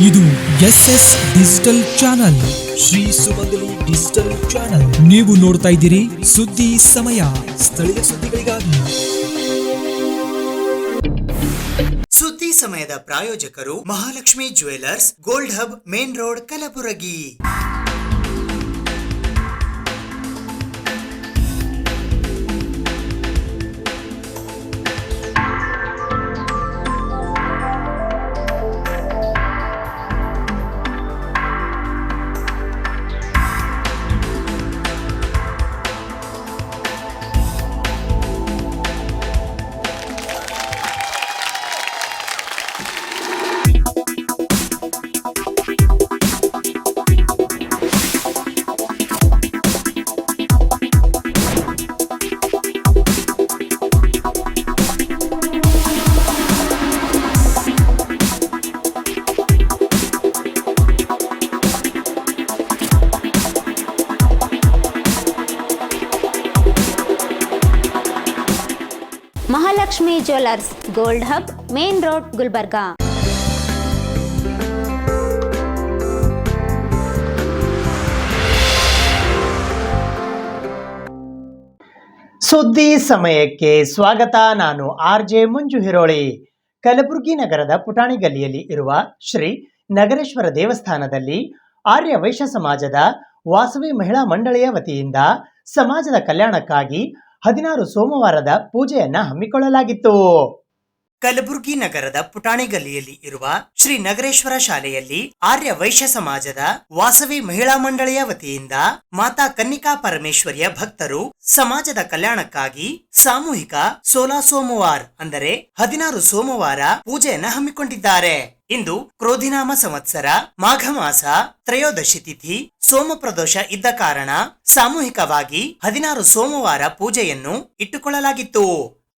ಇದು SS digital channel, Shri ಸುಮಂಗಲಿ digital channel. ನೀವು ನೋಡ್ತಾ ಇದ್ದೀರಿ ಸುದ್ದಿ ಸಮಯ, ಸ್ಥಳೀಯ ಸುದ್ದಿಗಳಿಗಾಗಿ. ಸುದ್ದಿ ಸಮಯದ ಪ್ರಾಯೋಜಕರು Mahalakshmi jewellers, gold hub, main road, Kalaburagi. Mahalakshmi jewellers, gold hub, main road, Gulbarga. ಸುದ್ದಿ ಸಮಯಕ್ಕೆ ಸ್ವಾಗತ. ನಾನು RJ ಮಂಜು ಹಿರೋಳಿ. ಕಲಬುರಗಿ ನಗರದ ಪುಟಾಣಿ ಗಲ್ಲಿಯಲ್ಲಿ ಇರುವ ಶ್ರೀ ನಗರೇಶ್ವರ ದೇವಸ್ಥಾನದಲ್ಲಿ ಆರ್ಯ ವೈಶ್ಯ ಸಮಾಜದ ವಾಸವಿ ಮಹಿಳಾ ಮಂಡಳಿಯ ವತಿಯಿಂದ ಸಮಾಜದ ಕಲ್ಯಾಣಕ್ಕಾಗಿ 16 ಸೋಮವಾರದ ಪೂಜೆಯನ್ನ ಹಮ್ಮಿಕೊಳ್ಳಲಾಗಿತ್ತು. ಕಲಬುರಗಿ ನಗರದ ಪುಟಾಣಿ ಗಲ್ಲಿಯಲ್ಲಿ ಇರುವ ಶ್ರೀ ನಗರೇಶ್ವರ ಶಾಲೆಯಲ್ಲಿ ಆರ್ಯ ವೈಶ್ಯ ಸಮಾಜದ ವಾಸವಿ ಮಹಿಳಾ ಮಂಡಳಿಯ ವತಿಯಿಂದ ಮಾತಾ ಕನ್ನಿಕಾ ಪರಮೇಶ್ವರಿಯ ಭಕ್ತರು ಸಮಾಜದ ಕಲ್ಯಾಣಕ್ಕಾಗಿ ಸಾಮೂಹಿಕ 16 ಸೋಮವಾರ ಅಂದರೆ 16 ಸೋಮವಾರ ಪೂಜೆಯನ್ನ ಹಮ್ಮಿಕೊಂಡಿದ್ದಾರೆ. ಇಂದು ಕ್ರೋಧಿನಾಮ ಸಂವತ್ಸರ ಮಾಘ ಮಾಸ ತ್ರಯೋದಶಿ ತಿಥಿ ಸೋಮ ಪ್ರದೋಷ ಇದ್ದ ಕಾರಣ ಸಾಮೂಹಿಕವಾಗಿ 16 ಸೋಮವಾರ ಪೂಜೆಯನ್ನು ಇಟ್ಟುಕೊಳ್ಳಲಾಗಿತ್ತು.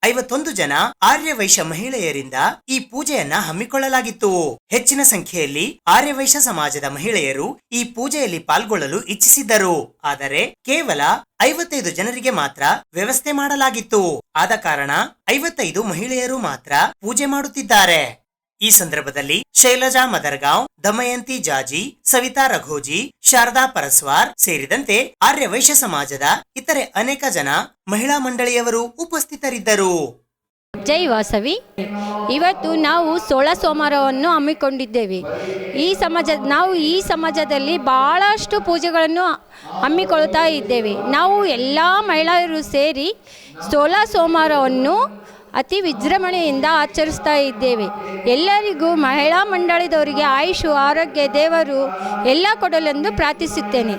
51 ಜನ ಆರ್ಯ ವೈಶ್ಯ ಮಹಿಳೆಯರಿಂದ ಈ ಪೂಜೆಯನ್ನ ಹಮ್ಮಿಕೊಳ್ಳಲಾಗಿತ್ತು. ಹೆಚ್ಚಿನ ಸಂಖ್ಯೆಯಲ್ಲಿ ಆರ್ಯ ವೈಶ್ಯ ಸಮಾಜದ ಮಹಿಳೆಯರು ಈ ಪೂಜೆಯಲ್ಲಿ ಪಾಲ್ಗೊಳ್ಳಲು ಇಚ್ಛಿಸಿದ್ದರು. ಆದರೆ ಕೇವಲ 55 ಜನರಿಗೆ ಮಾತ್ರ ವ್ಯವಸ್ಥೆ ಮಾಡಲಾಗಿತ್ತು. ಆದ ಕಾರಣ 55 ಮಹಿಳೆಯರು ಮಾತ್ರ ಪೂಜೆ ಮಾಡುತ್ತಿದ್ದಾರೆ. ಈ ಸಂದರ್ಭದಲ್ಲಿ ಶೈಲಜಾ ಮದರ್ಗಾಂವ್, ದಮಯಂತಿ ಜಾಜಿ, ಸವಿತಾ ರಘೋಜಿ, ಶಾರದಾ ಪರಸ್ವಾರ್ ಸೇರಿದಂತೆ ಆರ್ಯ ವೈಶ್ಯ ಸಮಾಜದ ಇತರೆ ಅನೇಕ ಜನ ಮಹಿಳಾ ಮಂಡಳಿಯವರು ಉಪಸ್ಥಿತರಿದ್ದರು. ಜೈ ವಾಸವಿ. ಇವತ್ತು ನಾವು 16 ಸೋಮವಾರವನ್ನು ಹಮ್ಮಿಕೊಂಡಿದ್ದೇವೆ. ನಾವು ಈ ಸಮಾಜದಲ್ಲಿ ಬಹಳಷ್ಟು ಪೂಜೆಗಳನ್ನು ಹಮ್ಮಿಕೊಳ್ತಾ ಇದ್ದೇವೆ. ನಾವು ಎಲ್ಲ ಮಹಿಳೆಯರು ಸೇರಿ 16 ಸೋಮವಾರವನ್ನು ಅತಿ ವಿಜೃಂಭಣೆಯಿಂದ ಆಚರಿಸ್ತಾ ಇದ್ದೇವೆ. ಎಲ್ಲರಿಗೂ ಮಹಿಳಾ ಮಂಡಳಿದವರಿಗೆ ಆಯುಷು ಆರೋಗ್ಯ ದೇವರು ಎಲ್ಲ ಕೊಡಲೆಂದು ಪ್ರಾರ್ಥಿಸುತ್ತೇನೆ.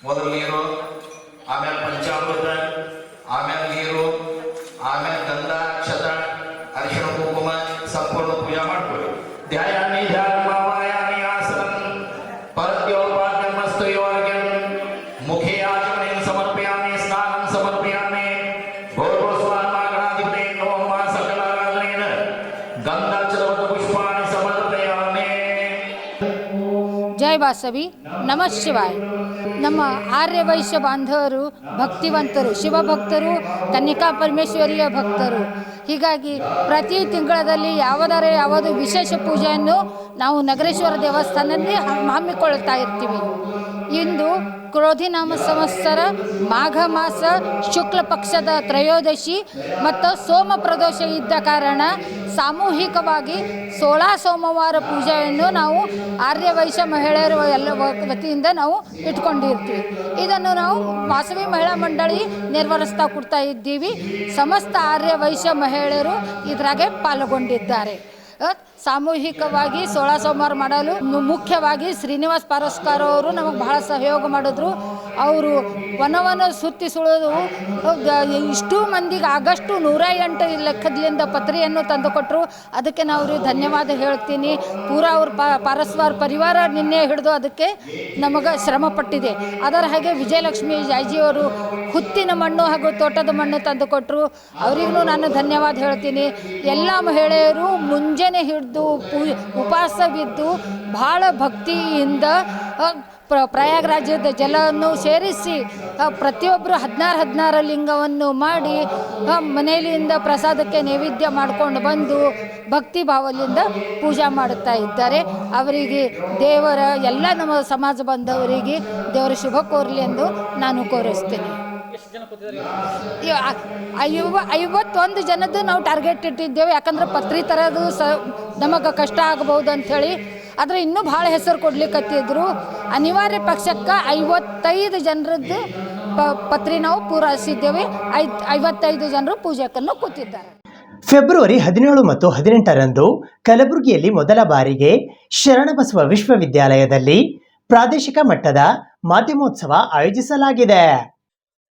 ಮೊದಲು ನೀರು, ಆಮೇಲೆ ಪಂಚಾಮೃತ, ಆಮೇಲೆ ನೀರು, ಆಮೇಲೆ ಗಂಧ, ಕ್ಷತ, ಅರಿಶಿಣ, ಕುಂಕುಮ ಸಂಪೂರ್ಣ ಪೂಜೆ ಮಾಡ್ಕೊಳ್ಳಿ. ಧ್ಯಾಯಾಮಿ ಧ್ಯಾನಮಾವಾಯಾಮಿ ಆಸನಂ ಪರದ್ಯೋಪಾದ್ಯಮಸ್ತು ಯೋಗ್ಯಂ ಮುಖೇ ಆಚಮನೇನ ಸಮರ್ಪಯಾಮಿ ಸ್ನಾನಂ ಸಮರ್ಪಯಾಮಿ ಭೂರ್ಭುವಸ್ವಾನ್ಮಾಗಣಾಧಿಪತೇ ನಮೋ ಸಕಲಾರಾಧನೇನ ಗಂಧಾಕ್ಷರವತ ಪುಷ್ಪಾಣಿ ಸಮರ್ಪಯಾಮಿ. ಜೈ ವಾಸವಿ. ನಮಃ ಶಿವಾಯ. ನಮ್ಮ ಆರ್ಯ ವೈಶ್ಯ ಬಾಂಧವರು ಭಕ್ತಿವಂತರು, ಶಿವಭಕ್ತರು, ಕನ್ನಿಕಾ ಪರಮೇಶ್ವರಿಯ ಭಕ್ತರು. ಹೀಗಾಗಿ ಪ್ರತಿ ತಿಂಗಳಲ್ಲಿ ಯಾವುದು ವಿಶೇಷ ಪೂಜೆಯನ್ನು ನಾವು ನಗರೇಶ್ವರ ದೇವಸ್ಥಾನದಲ್ಲಿ ಹಮ್ಮಿಕೊಳ್ತಾ ಇರ್ತೀವಿ. ಇಂದು ಕ್ರೋಧಿನಾಮ ಸಂವತ್ಸರ ಮಾಘ ಮಾಸ ಶುಕ್ಲ ಪಕ್ಷದ ತ್ರಯೋದಶಿ ಮತ್ತು ಸೋಮ ಪ್ರದೋಷ ಇದ್ದ ಕಾರಣ ಸಾಮೂಹಿಕವಾಗಿ 16 ಸೋಮವಾರ ಪೂಜೆಯನ್ನು ನಾವು ಆರ್ಯ ವೈಶ್ಯ ಮಹಿಳೆಯರ ಎಲ್ಲ ವತಿಯಿಂದ ನಾವು ಇಟ್ಕೊಂಡಿರ್ತೀವಿ. ಇದನ್ನು ನಾವು ವಾಸವಿ ಮಹಿಳಾ ಮಂಡಳಿ ನಿರ್ವಹಿಸ್ತಾ ಕೊಡ್ತಾ ಇದ್ದೀವಿ. ಸಮಸ್ತ ಆರ್ಯ ವೈಶ್ಯ ಮಹಿಳೆಯರು ಇದರಾಗೆ ಪಾಲ್ಗೊಂಡಿದ್ದಾರೆ. ಸಾಮೂಹಿಕವಾಗಿ 16 ಸೋಮವಾರ ಮಾಡಲು ಮುಖ್ಯವಾಗಿ ಶ್ರೀನಿವಾಸ್ ಪಾರಸ್ಕರ್ ಅವರು ನಮಗೆ ಬಹಳ ಸಹಯೋಗ ಮಾಡಿದ್ರು. ಅವರು ವನವನ್ನು ಸುತ್ತಿ ಸುಳಿದು ಇಷ್ಟು ಮಂದಿಗೆ ಆಗಷ್ಟು 108 ಲೆಕ್ಕದಿಂದ ಪತ್ರಿಯನ್ನು ತಂದುಕೊಟ್ಟರು. ಅದಕ್ಕೆ ನಾವು ಅವ್ರಿಗೆ ಧನ್ಯವಾದ ಹೇಳ್ತೀನಿ. ಪೂರಾ ಅವ್ರ ಪಾರಸ್ವಾರ ಪರಿವಾರ ನಿನ್ನೆ ಹಿಡಿದು ಅದಕ್ಕೆ ನಮಗೆ ಶ್ರಮ ಪಟ್ಟಿದೆ. ಅದರ ಹಾಗೆ ವಿಜಯಲಕ್ಷ್ಮಿ ಜಾಯ್ಜಿಯವರು ಹುತ್ತಿನ ಮಣ್ಣು ಹಾಗೂ ತೋಟದ ಮಣ್ಣು ತಂದುಕೊಟ್ಟರು. ಅವರಿಗೂ ನಾನು ಧನ್ಯವಾದ ಹೇಳ್ತೀನಿ. ಎಲ್ಲ ಮಹಿಳೆಯರು ಮುಂಜಾನೆ ಹಿಡಿದು ಉಪವಾಸವಿದ್ದು ಭಾಳ ಭಕ್ತಿಯಿಂದ ಪ್ರಯಾಗರಾಜ್ಯದ ಜಲವನ್ನು ಸೇರಿಸಿ ಪ್ರತಿಯೊಬ್ಬರು 16 ಲಿಂಗವನ್ನು ಮಾಡಿ ಮನೆಯಲ್ಲಿಂದ ಪ್ರಸಾದಕ್ಕೆ ನೈವೇದ್ಯ ಮಾಡಿಕೊಂಡು ಬಂದು ಭಕ್ತಿ ಭಾವದಿಂದ ಪೂಜೆ ಮಾಡುತ್ತಾ ಇದ್ದಾರೆ. ಅವರಿಗೆ ದೇವರ ಎಲ್ಲ ನಮ್ಮ ಸಮಾಜ ಬಾಂಧವರಿಗೆ ದೇವರ ಶುಭ ಕೋರಲಿ ಎಂದು ನಾನು ಕೋರಿಸ್ತೇನೆ. 51 ಜನದ್ದು ನಾವು ಟಾರ್ಗೆಟ್ ಇಟ್ಟಿದ್ದೇವೆ. ಯಾಕಂದ್ರೆ ಪತ್ರಿ ತರೋದು ನಮಗೆ ಕಷ್ಟ ಆಗಬಹುದು ಅಂಥೇಳಿ. ಆದರೆ ಇನ್ನೂ ಭಾಳ ಹೆಸರು ಕೊಡ್ಲಿಕ್ಕತ್ತಿದ್ರು. ಅನಿವಾರ್ಯ ಪಕ್ಷಕ್ಕೆ 55 ಜನರದ್ದು ಪತ್ರಿ ನಾವು ಪೂರೈಸಿದ್ದೇವೆ. 55 ಜನರು ಪೂಜೆಕನ್ನು ಕೂತಿದ್ದಾರೆ. ಫೆಬ್ರವರಿ 17 ಮತ್ತು 18ರಂದು ಕಲಬುರಗಿಯಲ್ಲಿ ಮೊದಲ ಬಾರಿಗೆ ಶರಣಬಸವ ವಿಶ್ವವಿದ್ಯಾಲಯದಲ್ಲಿ ಪ್ರಾದೇಶಿಕ ಮಟ್ಟದ ಮಾಧ್ಯಮೋತ್ಸವ ಆಯೋಜಿಸಲಾಗಿದೆ.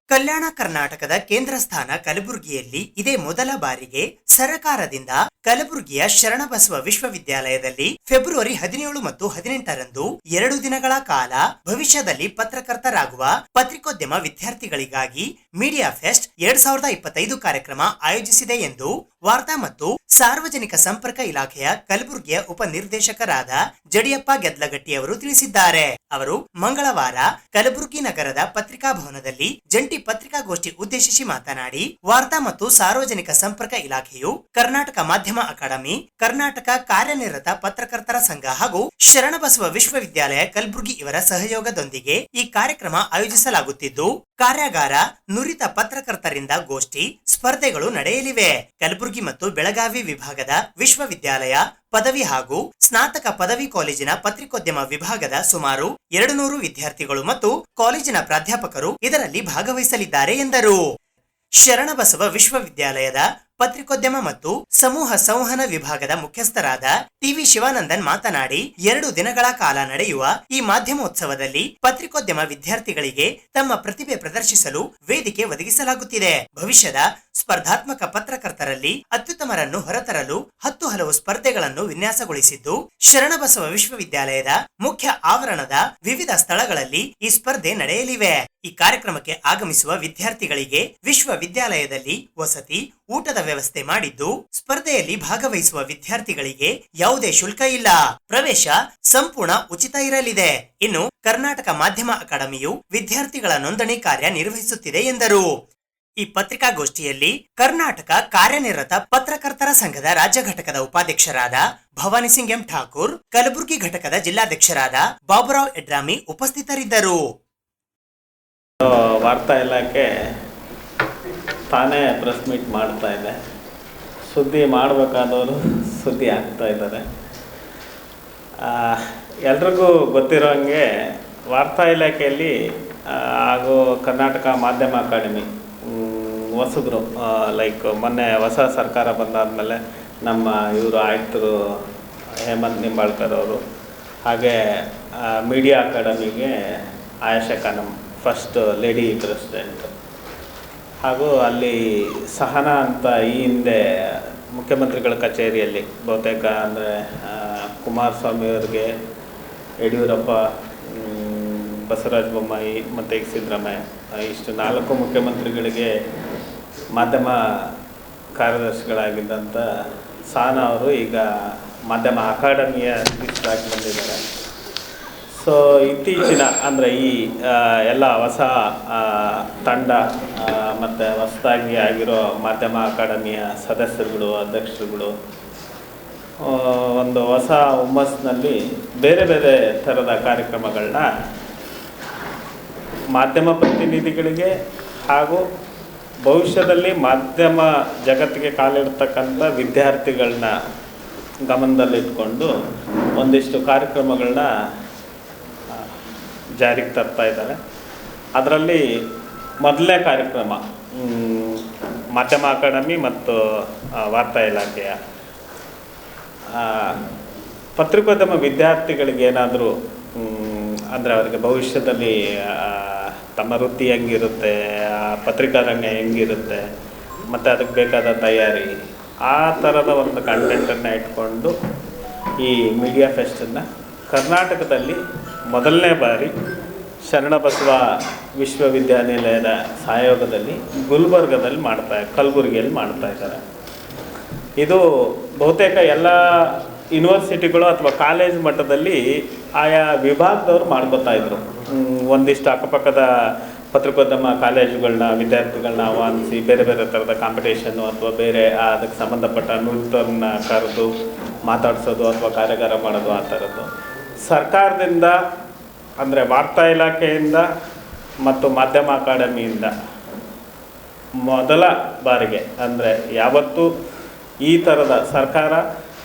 ಕಲ್ಯಾಣ ಕರ್ನಾಟಕದ ಕೇಂದ್ರ ಸ್ಥಾನ ಕಲಬುರಗಿಯಲ್ಲಿ ಇದೇ ಮೊದಲ ಬಾರಿಗೆ ಸರಕಾರದಿಂದ ಕಲಬುರಗಿಯ ಶರಣಬಸವ ವಿಶ್ವವಿದ್ಯಾಲಯದಲ್ಲಿ ಫೆಬ್ರವರಿ 17 ಮತ್ತು 18ರಂದು 2 ದಿನಗಳ ಕಾಲ ಭವಿಷ್ಯದಲ್ಲಿ ಪತ್ರಕರ್ತರಾಗುವ ಪತ್ರಿಕೋದ್ಯಮ ವಿದ್ಯಾರ್ಥಿಗಳಿಗಾಗಿ ಮೀಡಿಯಾ ಫೆಸ್ಟ್ 2025 ಕಾರ್ಯಕ್ರಮ ಆಯೋಜಿಸಿದೆ ಎಂದು ವಾರ್ತಾ ಮತ್ತು ಸಾರ್ವಜನಿಕ ಸಂಪರ್ಕ ಇಲಾಖೆಯ ಕಲಬುರಗಿಯ ಉಪನಿರ್ದೇಶಕರಾದ ಜಡಿಯಪ್ಪ ಗೆದ್ಲಗಟ್ಟಿ ಅವರು ತಿಳಿಸಿದ್ದಾರೆ. ಅವರು ಮಂಗಳವಾರ ಕಲಬುರಗಿ ನಗರದ ಪತ್ರಿಕಾ ಭವನದಲ್ಲಿ ಜಂಟಿ ಪತ್ರಿಕಾಗೋಷ್ಠಿ ಉದ್ದೇಶಿಸಿ ಮಾತನಾಡಿ, ವಾರ್ತಾ ಮತ್ತು ಸಾರ್ವಜನಿಕ ಸಂಪರ್ಕ ಇಲಾಖೆಯು ಕರ್ನಾಟಕ ಮಾಧ್ಯಮ ಅಕಾಡೆಮಿ, ಕರ್ನಾಟಕ ಕಾರ್ಯನಿರತ ಪತ್ರಕರ್ತರ ಸಂಘ ಹಾಗೂ ಶರಣಬಸವ ವಿಶ್ವವಿದ್ಯಾಲಯ ಕಲಬುರಗಿ ಇವರ ಸಹಯೋಗದೊಂದಿಗೆ ಈ ಕಾರ್ಯಕ್ರಮ ಆಯೋಜಿಸಲಾಗುತ್ತಿದ್ದು, ಕಾರ್ಯಾಗಾರ, ನುರಿತ ಪತ್ರಕರ್ತರಿಂದ ಗೋಷ್ಠಿ ಸ್ಪರ್ಧೆಗಳು ನಡೆಯಲಿವೆ. ಕಲಬುರಗಿ ಮತ್ತು ಬೆಳಗಾವಿ ವಿಭಾಗದ ವಿಶ್ವವಿದ್ಯಾಲಯ ಪದವಿ ಹಾಗೂ ಸ್ನಾತಕ ಪದವಿ ಕಾಲೇಜಿನ ಪತ್ರಿಕೋದ್ಯಮ ವಿಭಾಗದ ಸುಮಾರು 200 ವಿದ್ಯಾರ್ಥಿಗಳು ಮತ್ತು ಕಾಲೇಜಿನ ಪ್ರಾಧ್ಯಾಪಕರು ಇದರಲ್ಲಿ ಭಾಗವಹಿಸಲಿದ್ದಾರೆ ಎಂದರು. ಶರಣಬಸವ ವಿಶ್ವವಿದ್ಯಾಲಯದ ಪತ್ರಿಕೋದ್ಯಮ ಮತ್ತು ಸಮೂಹ ಸಂವಹನ ವಿಭಾಗದ ಮುಖ್ಯಸ್ಥರಾದ ಟಿವಿ ಶಿವಾನಂದನ್ ಮಾತನಾಡಿ, 2 ದಿನಗಳ ಕಾಲ ನಡೆಯುವ ಈ ಮಾಧ್ಯಮೋತ್ಸವದಲ್ಲಿ ಪತ್ರಿಕೋದ್ಯಮ ವಿದ್ಯಾರ್ಥಿಗಳಿಗೆ ತಮ್ಮ ಪ್ರತಿಭೆ ಪ್ರದರ್ಶಿಸಲು ವೇದಿಕೆ ಒದಗಿಸಲಾಗುತ್ತಿದೆ. ಭವಿಷ್ಯದ ಸ್ಪರ್ಧಾತ್ಮಕ ಪತ್ರಕರ್ತರಲ್ಲಿ ಅತ್ಯುತ್ತಮರನ್ನು ಹೊರತರಲು 10 ಹಲವು ಸ್ಪರ್ಧೆಗಳನ್ನು ವಿನ್ಯಾಸಗೊಳಿಸಿದ್ದು, ಶರಣಬಸವ ವಿಶ್ವವಿದ್ಯಾಲಯದ ಮುಖ್ಯ ಆವರಣದ ವಿವಿಧ ಸ್ಥಳಗಳಲ್ಲಿ ಈ ಸ್ಪರ್ಧೆ ನಡೆಯಲಿವೆ. ಈ ಕಾರ್ಯಕ್ರಮಕ್ಕೆ ಆಗಮಿಸುವ ವಿದ್ಯಾರ್ಥಿಗಳಿಗೆ ವಿಶ್ವವಿದ್ಯಾಲಯದಲ್ಲಿ ವಸತಿ, ಊಟದ ವ್ಯವಸ್ಥೆ ಮಾಡಿದ್ದು, ಸ್ಪರ್ಧೆಯಲ್ಲಿ ಭಾಗವಹಿಸುವ ವಿದ್ಯಾರ್ಥಿಗಳಿಗೆ ಯಾವುದೇ ಶುಲ್ಕ ಇಲ್ಲ. ಪ್ರವೇಶ ಸಂಪೂರ್ಣ ಉಚಿತ ಇರಲಿದೆ. ಇನ್ನು ಕರ್ನಾಟಕ ಮಾಧ್ಯಮ ಅಕಾಡೆಮಿಯು ವಿದ್ಯಾರ್ಥಿಗಳ ನೋಂದಣಿ ಕಾರ್ಯ ನಿರ್ವಹಿಸುತ್ತಿದೆ ಎಂದರು. ಈ ಪತ್ರಿಕಾಗೋಷ್ಠಿಯಲ್ಲಿ ಕರ್ನಾಟಕ ಕಾರ್ಯನಿರತ ಪತ್ರಕರ್ತರ ಸಂಘದ ರಾಜ್ಯ ಘಟಕದ ಉಪಾಧ್ಯಕ್ಷರಾದ ಭವಾನಿ ಸಿಂಗ್ ಎಂ ಠಾಕೂರ್, ಕಲಬುರಗಿ ಘಟಕದ ಜಿಲ್ಲಾಧ್ಯಕ್ಷರಾದ ಬಾಬುರಾವ್ ಎಡ್ರಾಮಿ ಉಪಸ್ಥಿತರಿದ್ದರು. ವಾರ್ತಾ ಇಲಾಖೆ ತಾನೇ ಪ್ರೆಸ್ ಮೀಟ್ ಮಾಡ್ತಾ ಇದೆ. ಸುದ್ದಿ ಮಾಡಬೇಕಾದವರು ಸುದ್ದಿ ಆಗ್ತಾ ಇದ್ದಾರೆ. ಎಲ್ರಿಗೂ ಗೊತ್ತಿರೋ ಹಾಗೆ ವಾರ್ತಾ ಇಲಾಖೆಯಲ್ಲಿ ಹಾಗೂ ಕರ್ನಾಟಕ ಮಾಧ್ಯಮ ಅಕಾಡೆಮಿ ಹೊಸಬ್ರು, ಲೈಕ್ ಮೊನ್ನೆ ಹೊಸ ಸರ್ಕಾರ ಬಂದಾದಮೇಲೆ ನಮ್ಮ ಇವರು ಆಯುಕ್ತರು ಹೇಮಂತ್ ನಿಂಬಾಳ್ಕರ್ ಅವರು, ಹಾಗೆ ಮೀಡಿಯಾ ಅಕಾಡೆಮಿಗೆ Ayesha Khanam first lady president, ಹಾಗೂ ಅಲ್ಲಿ ಸಹನಾ ಅಂತ ಈ ಹಿಂದೆ ಮುಖ್ಯಮಂತ್ರಿಗಳ ಕಚೇರಿಯಲ್ಲಿ ಬಹುತೇಕ ಅಂದರೆ ಕುಮಾರಸ್ವಾಮಿಯವ್ರಿಗೆ, ಯಡಿಯೂರಪ್ಪ, ಬಸವರಾಜ ಬೊಮ್ಮಾಯಿ ಮತ್ತು ಈಗ ಸಿದ್ದರಾಮಯ್ಯ, ಇಷ್ಟು 4 ಮುಖ್ಯಮಂತ್ರಿಗಳಿಗೆ ಮಾಧ್ಯಮ ಕಾರ್ಯದರ್ಶಿಗಳಾಗಿದ್ದಂಥ ಸಹನಾ ಅವರು ಈಗ ಮಾಧ್ಯಮ ಅಕಾಡೆಮಿಯ ಅಧ್ಯಕ್ಷರಾಗಿ ಬಂದಿದ್ದಾರೆ. ಸೊ ಇತ್ತೀಚಿನ ಅಂದರೆ ಈ ಎಲ್ಲ ಹೊಸ ತಂಡ ಮತ್ತು ಹೊಸದಾಗಿ ಆಗಿರೋ ಮಾಧ್ಯಮ ಅಕಾಡೆಮಿಯ ಸದಸ್ಯರುಗಳು, ಅಧ್ಯಕ್ಷರುಗಳು ಒಂದು ಹೊಸ ಹುಮ್ಮಸ್ಸಿನಲ್ಲಿ ಬೇರೆ ಬೇರೆ ಥರದ ಕಾರ್ಯಕ್ರಮಗಳನ್ನ ಮಾಧ್ಯಮ ಪ್ರತಿನಿಧಿಗಳಿಗೆ ಹಾಗೂ ಭವಿಷ್ಯದಲ್ಲಿ ಮಾಧ್ಯಮ ಜಗತ್ತಿಗೆ ಕಾಲಿಡ್ತಕ್ಕಂಥ ವಿದ್ಯಾರ್ಥಿಗಳನ್ನ ಗಮನದಲ್ಲಿಟ್ಕೊಂಡು ಒಂದಿಷ್ಟು ಕಾರ್ಯಕ್ರಮಗಳನ್ನ ಜಾರಿಗೆ ತರ್ತಾ ಇದ್ದಾರೆ. ಅದರಲ್ಲಿ ಮೊದಲನೇ ಕಾರ್ಯಕ್ರಮ ಮಾಧ್ಯಮ ಅಕಾಡೆಮಿ ಮತ್ತು ವಾರ್ತಾ ಇಲಾಖೆಯ ಪತ್ರಿಕೋದ್ಯಮ ವಿದ್ಯಾರ್ಥಿಗಳಿಗೆ ಏನಾದರೂ ಅಂದರೆ ಅವರಿಗೆ ಭವಿಷ್ಯದಲ್ಲಿ ತಮ್ಮ ವೃತ್ತಿ ಹೆಂಗಿರುತ್ತೆ, ಆ ಪತ್ರಿಕಾ ರಂಗ ಹೆಂಗಿರುತ್ತೆ, ಮತ್ತು ಅದಕ್ಕೆ ಬೇಕಾದ ತಯಾರಿ, ಆ ಥರದ ಒಂದು ಕಂಟೆಂಟನ್ನು ಇಟ್ಕೊಂಡು ಈ ಮೀಡಿಯಾ ಫೆಸ್ಟನ್ನು ಕರ್ನಾಟಕದಲ್ಲಿ ಮೊದಲನೇ ಬಾರಿ ಶರಣಬಸವ ವಿಶ್ವವಿದ್ಯಾನಿಲಯದ ಸಹಯೋಗದಲ್ಲಿ ಗುಲ್ಬರ್ಗದಲ್ಲಿ ಕಲಬುರಗಿಯಲ್ಲಿ ಮಾಡ್ತಾಯಿದ್ದಾರೆ. ಇದು ಬಹುತೇಕ ಎಲ್ಲ ಯೂನಿವರ್ಸಿಟಿಗಳು ಅಥವಾ ಕಾಲೇಜ್ ಮಟ್ಟದಲ್ಲಿ ಆಯಾ ವಿಭಾಗದವ್ರು ಮಾಡ್ಕೋತಾಯಿದ್ರು. ಒಂದಿಷ್ಟು ಅಕ್ಕಪಕ್ಕದ ಪತ್ರಿಕೋದ್ಯಮ ಕಾಲೇಜುಗಳನ್ನ ವಿದ್ಯಾರ್ಥಿಗಳನ್ನ ಆಹ್ವಾನಿಸಿ ಬೇರೆ ಬೇರೆ ಥರದ ಕಾಂಪಿಟೇಷನ್ನು ಅಥವಾ ಬೇರೆ ಅದಕ್ಕೆ ಸಂಬಂಧಪಟ್ಟ ನೃತ್ಯರನ್ನ ಕರೆದು ಮಾತಾಡಿಸೋದು ಅಥವಾ ಕಾರ್ಯಾಗಾರ ಮಾಡೋದು ಆ ಥರದ್ದು. ಸರ್ಕಾರದಿಂದ ಅಂದರೆ ವಾರ್ತಾ ಇಲಾಖೆಯಿಂದ ಮತ್ತು ಮಾಧ್ಯಮ ಅಕಾಡೆಮಿಯಿಂದ ಮೊದಲ ಬಾರಿಗೆ, ಅಂದರೆ ಯಾವತ್ತೂ ಈ ಥರದ ಸರ್ಕಾರ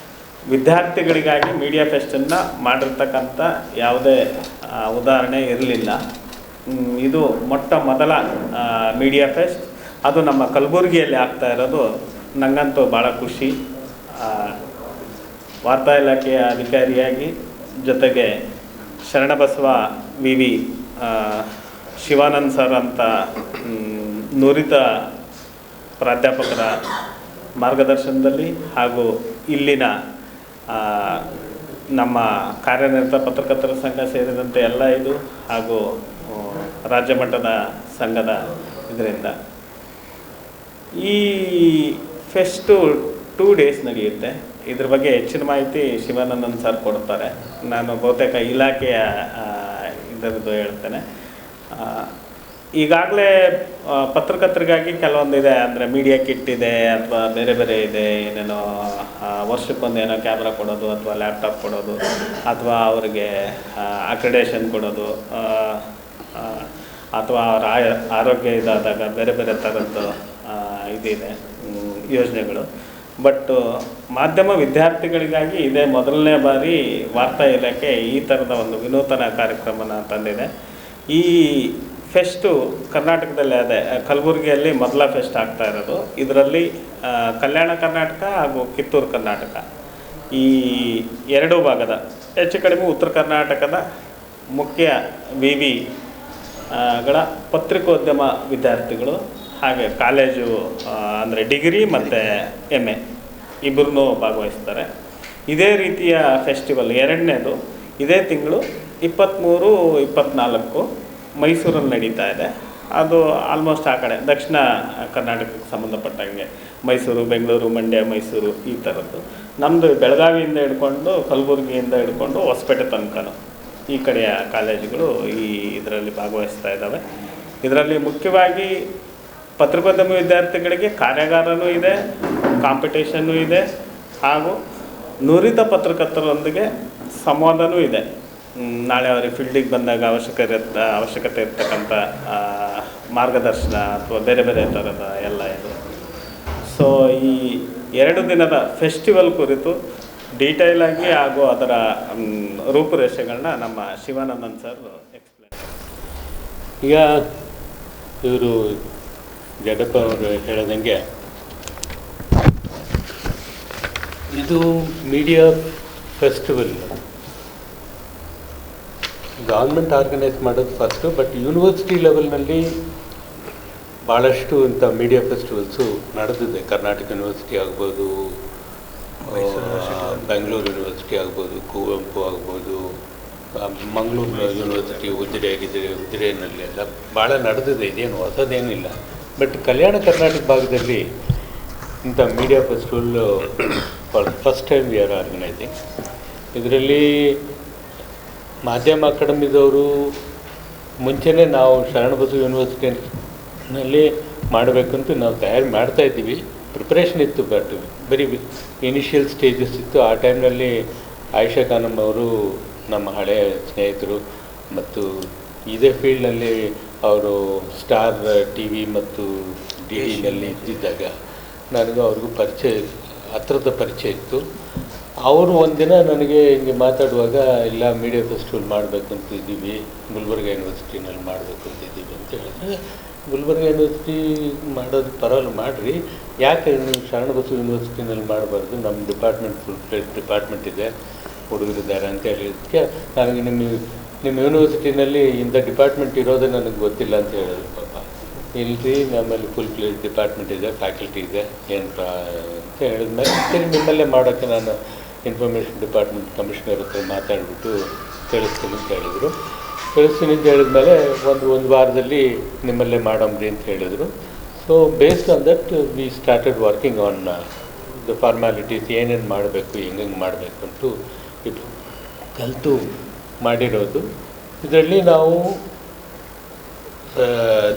ವಿದ್ಯಾರ್ಥಿಗಳಿಗಾಗಿ ಮೀಡಿಯಾ ಫೆಸ್ಟನ್ನು ಮಾಡಿರ್ತಕ್ಕಂಥ ಯಾವುದೇ ಉದಾಹರಣೆ ಇರಲಿಲ್ಲ. ಇದು ಮೊಟ್ಟ ಮೊದಲ ಮೀಡಿಯಾ ಫೆಸ್ಟ್. ಅದು ನಮ್ಮ ಕಲಬುರಗಿಯಲ್ಲಿ ಆಗ್ತಾ ಇರೋದು ನನಗಂತೂ ಭಾಳ ಖುಷಿ. ವಾರ್ತಾ ಇಲಾಖೆಯ ಅಧಿಕಾರಿಯಾಗಿ ಜೊತೆಗೆ ಶರಣಬಸವ ವಿ ಶಿವಾನಂದ್ ಸರ್ ಅಂತ ನುರಿತ ಪ್ರಾಧ್ಯಾಪಕರ ಮಾರ್ಗದರ್ಶನದಲ್ಲಿ ಹಾಗೂ ಇಲ್ಲಿನ ನಮ್ಮ ಕಾರ್ಯನಿರತ ಪತ್ರಕರ್ತರ ಸಂಘ ಸೇರಿದಂತೆ ಎಲ್ಲ ಇದು ಹಾಗೂ ರಾಜ್ಯ ಮಟ್ಟದ ಸಂಘದ ಇದರಿಂದ ಈ ಫೆಸ್ಟು 2 ಡೇಸ್ ನಡೆಯುತ್ತೆ. ಇದ್ರ ಬಗ್ಗೆ ಹೆಚ್ಚಿನ ಮಾಹಿತಿ ಶಿವಾನಂದನ್ ಸರ್ ಕೊಡ್ತಾರೆ. ನಾನು ಬಹುತೇಕ ಇಲಾಖೆಯ ಇದರದ್ದು ಹೇಳ್ತೇನೆ. ಈಗಾಗಲೇ ಪತ್ರಕರ್ತರಿಗಾಗಿ ಕೆಲವೊಂದಿದೆ, ಅಂದರೆ ಮೀಡಿಯಾ ಕಿಟ್ ಇದೆ ಅಥವಾ ಬೇರೆ ಬೇರೆ ಇದೆ, ಏನೇನೋ ವರ್ಷಕ್ಕೊಂದು ಏನೋ ಕ್ಯಾಮ್ರಾ ಕೊಡೋದು ಅಥವಾ ಲ್ಯಾಪ್ಟಾಪ್ ಕೊಡೋದು ಅಥವಾ ಅವರಿಗೆ ಅಕ್ರೆಡೇಷನ್ ಕೊಡೋದು ಅಥವಾ ಅವರ ಆರೋಗ್ಯ ಇದಾದಾಗ ಬೇರೆ ಬೇರೆ ಥರದ್ದು ಇದಿದೆ ಯೋಜನೆಗಳು. ಬಟ್ ಮಾಧ್ಯಮ ವಿದ್ಯಾರ್ಥಿಗಳಿಗಾಗಿ ಇದೇ ಮೊದಲನೇ ಬಾರಿ ವಾರ್ತಾ ಇಲಾಖೆ ಈ ಥರದ ಒಂದು ವಿನೂತನ ಕಾರ್ಯಕ್ರಮನ ತಂದಿದೆ. ಈ ಫೆಸ್ಟು ಕರ್ನಾಟಕದಲ್ಲಿ ಅದೇ ಕಲಬುರಗಿಯಲ್ಲಿ ಮೊದಲ ಫೆಸ್ಟ್ ಆಗ್ತಾ ಇರೋದು. ಇದರಲ್ಲಿ ಕಲ್ಯಾಣ ಕರ್ನಾಟಕ ಹಾಗೂ ಕಿತ್ತೂರು ಕರ್ನಾಟಕ ಈ ಎರಡೂ ಭಾಗದ ಹೆಚ್ಚು ಕಡಿಮೆ ಉತ್ತರ ಕರ್ನಾಟಕದ ಮುಖ್ಯ ಗಳ ಪತ್ರಿಕೋದ್ಯಮ ವಿದ್ಯಾರ್ಥಿಗಳು ಹಾಗೆ ಕಾಲೇಜು ಅಂದರೆ ಡಿಗ್ರಿ ಮತ್ತು MA ಇಬ್ಬರೂ ಭಾಗವಹಿಸ್ತಾರೆ. ಇದೇ ರೀತಿಯ ಫೆಸ್ಟಿವಲ್ ಎರಡನೇದು ಇದೇ ತಿಂಗಳು 23, 24 ಮೈಸೂರಲ್ಲಿ ನಡೀತಾ ಇದೆ. ಅದು ಆಲ್ಮೋಸ್ಟ್ ಆ ಕಡೆ ದಕ್ಷಿಣ ಕರ್ನಾಟಕಕ್ಕೆ ಸಂಬಂಧಪಟ್ಟಂಗೆ ಮೈಸೂರು, ಬೆಂಗಳೂರು, ಮಂಡ್ಯ, ಮೈಸೂರು ಈ ಥರದ್ದು. ನಮ್ಮದು ಬೆಳಗಾವಿಯಿಂದ ಹಿಡ್ಕೊಂಡು ಕಲಬುರಗಿಯಿಂದ ಹಿಡ್ಕೊಂಡು ಹೊಸಪೇಟೆ ತನಕನೂ ಈ ಕಡೆಯ ಕಾಲೇಜುಗಳು ಈ ಇದರಲ್ಲಿ ಭಾಗವಹಿಸ್ತಾ ಇದ್ದಾವೆ. ಇದರಲ್ಲಿ ಮುಖ್ಯವಾಗಿ ಪತ್ರಿಕೋದ್ಯಮ ವಿದ್ಯಾರ್ಥಿಗಳಿಗೆ ಕಾರ್ಯಾಗಾರನೂ ಇದೆ, ಕಾಂಪಿಟೇಷನ್ನು ಇದೆ ಹಾಗೂ ನುರಿತ ಪತ್ರಕರ್ತರೊಂದಿಗೆ ಸಂವಾದನೂ ಇದೆ. ನಾಳೆ ಅವರಿಗೆ ಫೀಲ್ಡಿಗೆ ಬಂದಾಗ ಅವಶ್ಯಕತೆ ಇರ್ತಕ್ಕಂಥ ಮಾರ್ಗದರ್ಶನ ಅಥವಾ ಬೇರೆ ಬೇರೆ ಥರದ ಎಲ್ಲ ಇದು. ಸೊ ಈ 2 ದಿನದ ಫೆಸ್ಟಿವಲ್ ಕುರಿತು ಡೀಟೇಲ್ ಆಗಿ ಹಾಗೂ ಅದರ ರೂಪುರೇಷೆಗಳನ್ನ ನಮ್ಮ ಶಿವಾನಂದನ್ ಸರ್ ಎಕ್ಸ್ಪ್ಲೇನ್. ಈಗ ಇವರು ಜಡಪ್ಪ ಅವರು ಹೇಳೋದಂಗೆ ಇದು ಮೀಡಿಯಾ ಫೆಸ್ಟಿವಲ್ ಗೌರ್ಮೆಂಟ್ ಆರ್ಗನೈಸ್ ಮಾಡೋದು ಫಸ್ಟು, ಬಟ್ ಯೂನಿವರ್ಸಿಟಿ ಲೆವೆಲ್ನಲ್ಲಿ ಭಾಳಷ್ಟು ಇಂಥ ಮೀಡಿಯಾ ಫೆಸ್ಟಿವಲ್ಸು ನಡೆದಿದೆ. ಕರ್ನಾಟಕ ಯೂನಿವರ್ಸಿಟಿ ಆಗ್ಬೋದು, ಬೆಂಗಳೂರು ಯೂನಿವರ್ಸಿಟಿ ಆಗ್ಬೋದು, ಕುವೆಂಪು ಆಗ್ಬೋದು, ಮಂಗಳೂರು ಯೂನಿವರ್ಸಿಟಿ ಉಜಿರೆನಲ್ಲಿ ಎಲ್ಲ ಭಾಳ ನಡೆದಿದೆ. ಇದೇನು ಹೊಸದೇನಿಲ್ಲ. ಬಟ್ ಕಲ್ಯಾಣ ಕರ್ನಾಟಕ ಭಾಗದಲ್ಲಿ ಇಂಥ media festival for first time we are organising. ಇದರಲ್ಲಿ ಮಾಧ್ಯಮ ಅಕಾಡೆಮಿದವರು ಮುಂಚೆನೇ ನಾವು ಶರಣಬಸವ ಯೂನಿವರ್ಸಿಟಿನಲ್ಲಿ ಮಾಡಬೇಕಂತ ನಾವು ತಯಾರಿ ಮಾಡ್ತಾಯಿದ್ದೀವಿ. ಪ್ರಿಪ್ರೇಷನ್ ಇತ್ತು, ಬಟ್ ಬರೀ ಇನಿಷಿಯಲ್ ಸ್ಟೇಜಸ್ ಇತ್ತು. ಆ ಟೈಮ್ನಲ್ಲಿ ಆಯಿಷಾ ಖಾನಮ್ ಅವರು ನಮ್ಮ ಹಳೆಯ ಸ್ನೇಹಿತರು ಮತ್ತು ಇದೇ ಫೀಲ್ಡ್ನಲ್ಲಿ ಅವರು ಸ್ಟಾರ್ TV ಮತ್ತು DDನಲ್ಲಿ ಇದ್ದಿದ್ದಾಗ ನನಗೂ ಅವ್ರಿಗೂ ಹತ್ರದ ಪರಿಚಯ ಇತ್ತು. ಅವರು ಒಂದಿನ ನನಗೆ ಹಿಂಗೆ ಮಾತಾಡುವಾಗ, ಇಲ್ಲ ಮೀಡಿಯಾ ಫೆಸ್ಟಿವಲ್ ಮಾಡಬೇಕು ಅಂತಿದ್ದೀವಿ, ಗುಲ್ಬರ್ಗ ಯೂನಿವರ್ಸಿಟಿನಲ್ಲಿ ಮಾಡಬೇಕು ಅಂತಿದ್ದೀವಿ ಅಂತ ಹೇಳಿದ್ರೆ, ಗುಲ್ಬರ್ಗ ಯೂನಿವರ್ಸಿಟಿ ಮಾಡೋದು ಪರವಾಗಿಲ್ಲ ಮಾಡಿರಿ, ಯಾಕೆ ನೀವು ಶರಣಬಸವ ಯೂನಿವರ್ಸಿಟಿನಲ್ಲಿ ಮಾಡಬಾರ್ದು, ನಮ್ಮ ಡಿಪಾರ್ಟ್ಮೆಂಟ್ ಫುಲ್ ಫ್ಲೆಜ್ ಡಿಪಾರ್ಟ್ಮೆಂಟ್ ಇದೆ, ಹುಡುಗರಿದ್ದಾರೆ ಅಂತ ಹೇಳಿದ್ದಕ್ಕೆ ನನಗೆ ನಿಮಗೆ ನಿಮ್ಮ ಯೂನಿವರ್ಸಿಟಿನಲ್ಲಿ ಇಂಥ ಡಿಪಾರ್ಟ್ಮೆಂಟ್ ಇರೋದೇ ನನಗೆ ಗೊತ್ತಿಲ್ಲ ಅಂತ ಹೇಳಿದ್ರು ಪಾಪ. ಇಲ್ರಿ ನಮ್ಮಲ್ಲಿ ಫುಲ್ ಪ್ಲೇಸ್ ಡಿಪಾರ್ಟ್ಮೆಂಟ್ ಇದೆ, ಫ್ಯಾಕಲ್ಟಿ ಇದೆ ಏನು ಅಂತ ಹೇಳಿದ್ಮೇಲೆ ಸರಿ ನಿಮ್ಮಲ್ಲೇ ಮಾಡೋಕ್ಕೆ ನಾನು ಇನ್ಫಾರ್ಮೇಷನ್ ಡಿಪಾರ್ಟ್ಮೆಂಟ್ ಕಮಿಷನರ್ ಹತ್ರ ಮಾತಾಡಿಬಿಟ್ಟು ತಿಳಿಸ್ತೀನಿ ಅಂತ ಹೇಳಿದರು. ತಿಳಿಸ್ತೀನಿ ಅಂತ ಹೇಳಿದ್ಮೇಲೆ ಒಂದು ವಾರದಲ್ಲಿ ನಿಮ್ಮಲ್ಲೇ ಮಾಡಮ್ರಿ ಅಂತ ಹೇಳಿದರು. So based on that we started working on the formalities, ಏನೇನು ಮಾಡಬೇಕು, ಹೆಂಗೆ ಮಾಡಬೇಕು ಅಂತೂ ಇದು ಕಲಿತು ಮಾಡಿರೋದು. ಇದರಲ್ಲಿ ನಾವು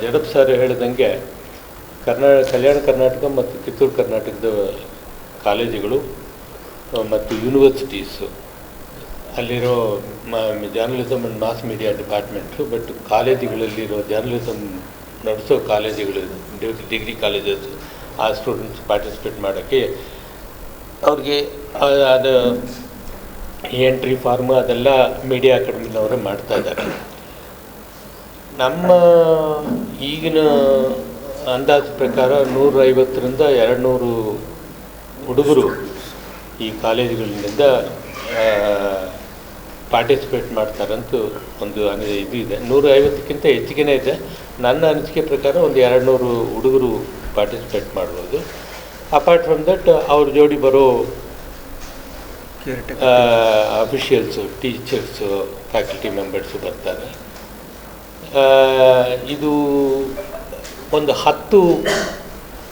ಜಡಪ್ ಸರ್ ಹೇಳಿದಂಗೆ ಕಲ್ಯಾಣ ಕರ್ನಾಟಕ ಮತ್ತು ಕಿತ್ತೂರು ಕರ್ನಾಟಕದ ಕಾಲೇಜುಗಳು ಮತ್ತು ಯೂನಿವರ್ಸಿಟೀಸು ಅಲ್ಲಿರೋ journalism and mass media department, but ಕಾಲೇಜುಗಳಲ್ಲಿರೋ ಜರ್ನಲಿಸಮ್ ನಡೆಸೋ ಕಾಲೇಜುಗಳು, ಡಿಗ್ರಿ ಕಾಲೇಜಸ್, ಆ ಸ್ಟೂಡೆಂಟ್ಸ್ ಪಾರ್ಟಿಸಿಪೇಟ್ ಮಾಡೋಕ್ಕೆ ಅವ್ರಿಗೆ ಅದು ಎಂಟ್ರಿ ಫಾರ್ಮು ಅದೆಲ್ಲ ಮೀಡಿಯಾ ಅಕಾಡೆಮಿನವರೇ ಮಾಡ್ತಾಯಿದ್ದಾರೆ. ನಮ್ಮ ಈಗಿನ ಅಂದಾಜು ಪ್ರಕಾರ 150ರಿಂದ 200 ಹುಡುಗರು ಈ ಕಾಲೇಜುಗಳಿಂದ ಪಾರ್ಟಿಸಿಪೇಟ್ ಮಾಡ್ತಾರಂತೂ ಒಂದು ಇದು ಇದೆ. 150ಕ್ಕಿಂತ ಹೆಚ್ಚಿಗೆ ಇದೆ. ನನ್ನ ಅನಿಸಿಕೆ ಪ್ರಕಾರ ಒಂದು 200 ಹುಡುಗರು ಪಾರ್ಟಿಸಿಪೇಟ್ ಮಾಡ್ಬೋದು. ಅಪಾರ್ಟ್ ಫ್ರಮ್ ದಟ್ ಅವ್ರ ಜೋಡಿ ಬರೋ ಅಫಿಷಿಯಲ್ಸು, ಟೀಚರ್ಸು, ಫ್ಯಾಕಲ್ಟಿ ಮೆಂಬರ್ಸು ಬರ್ತಾರೆ. ಇದು ಒಂದು 10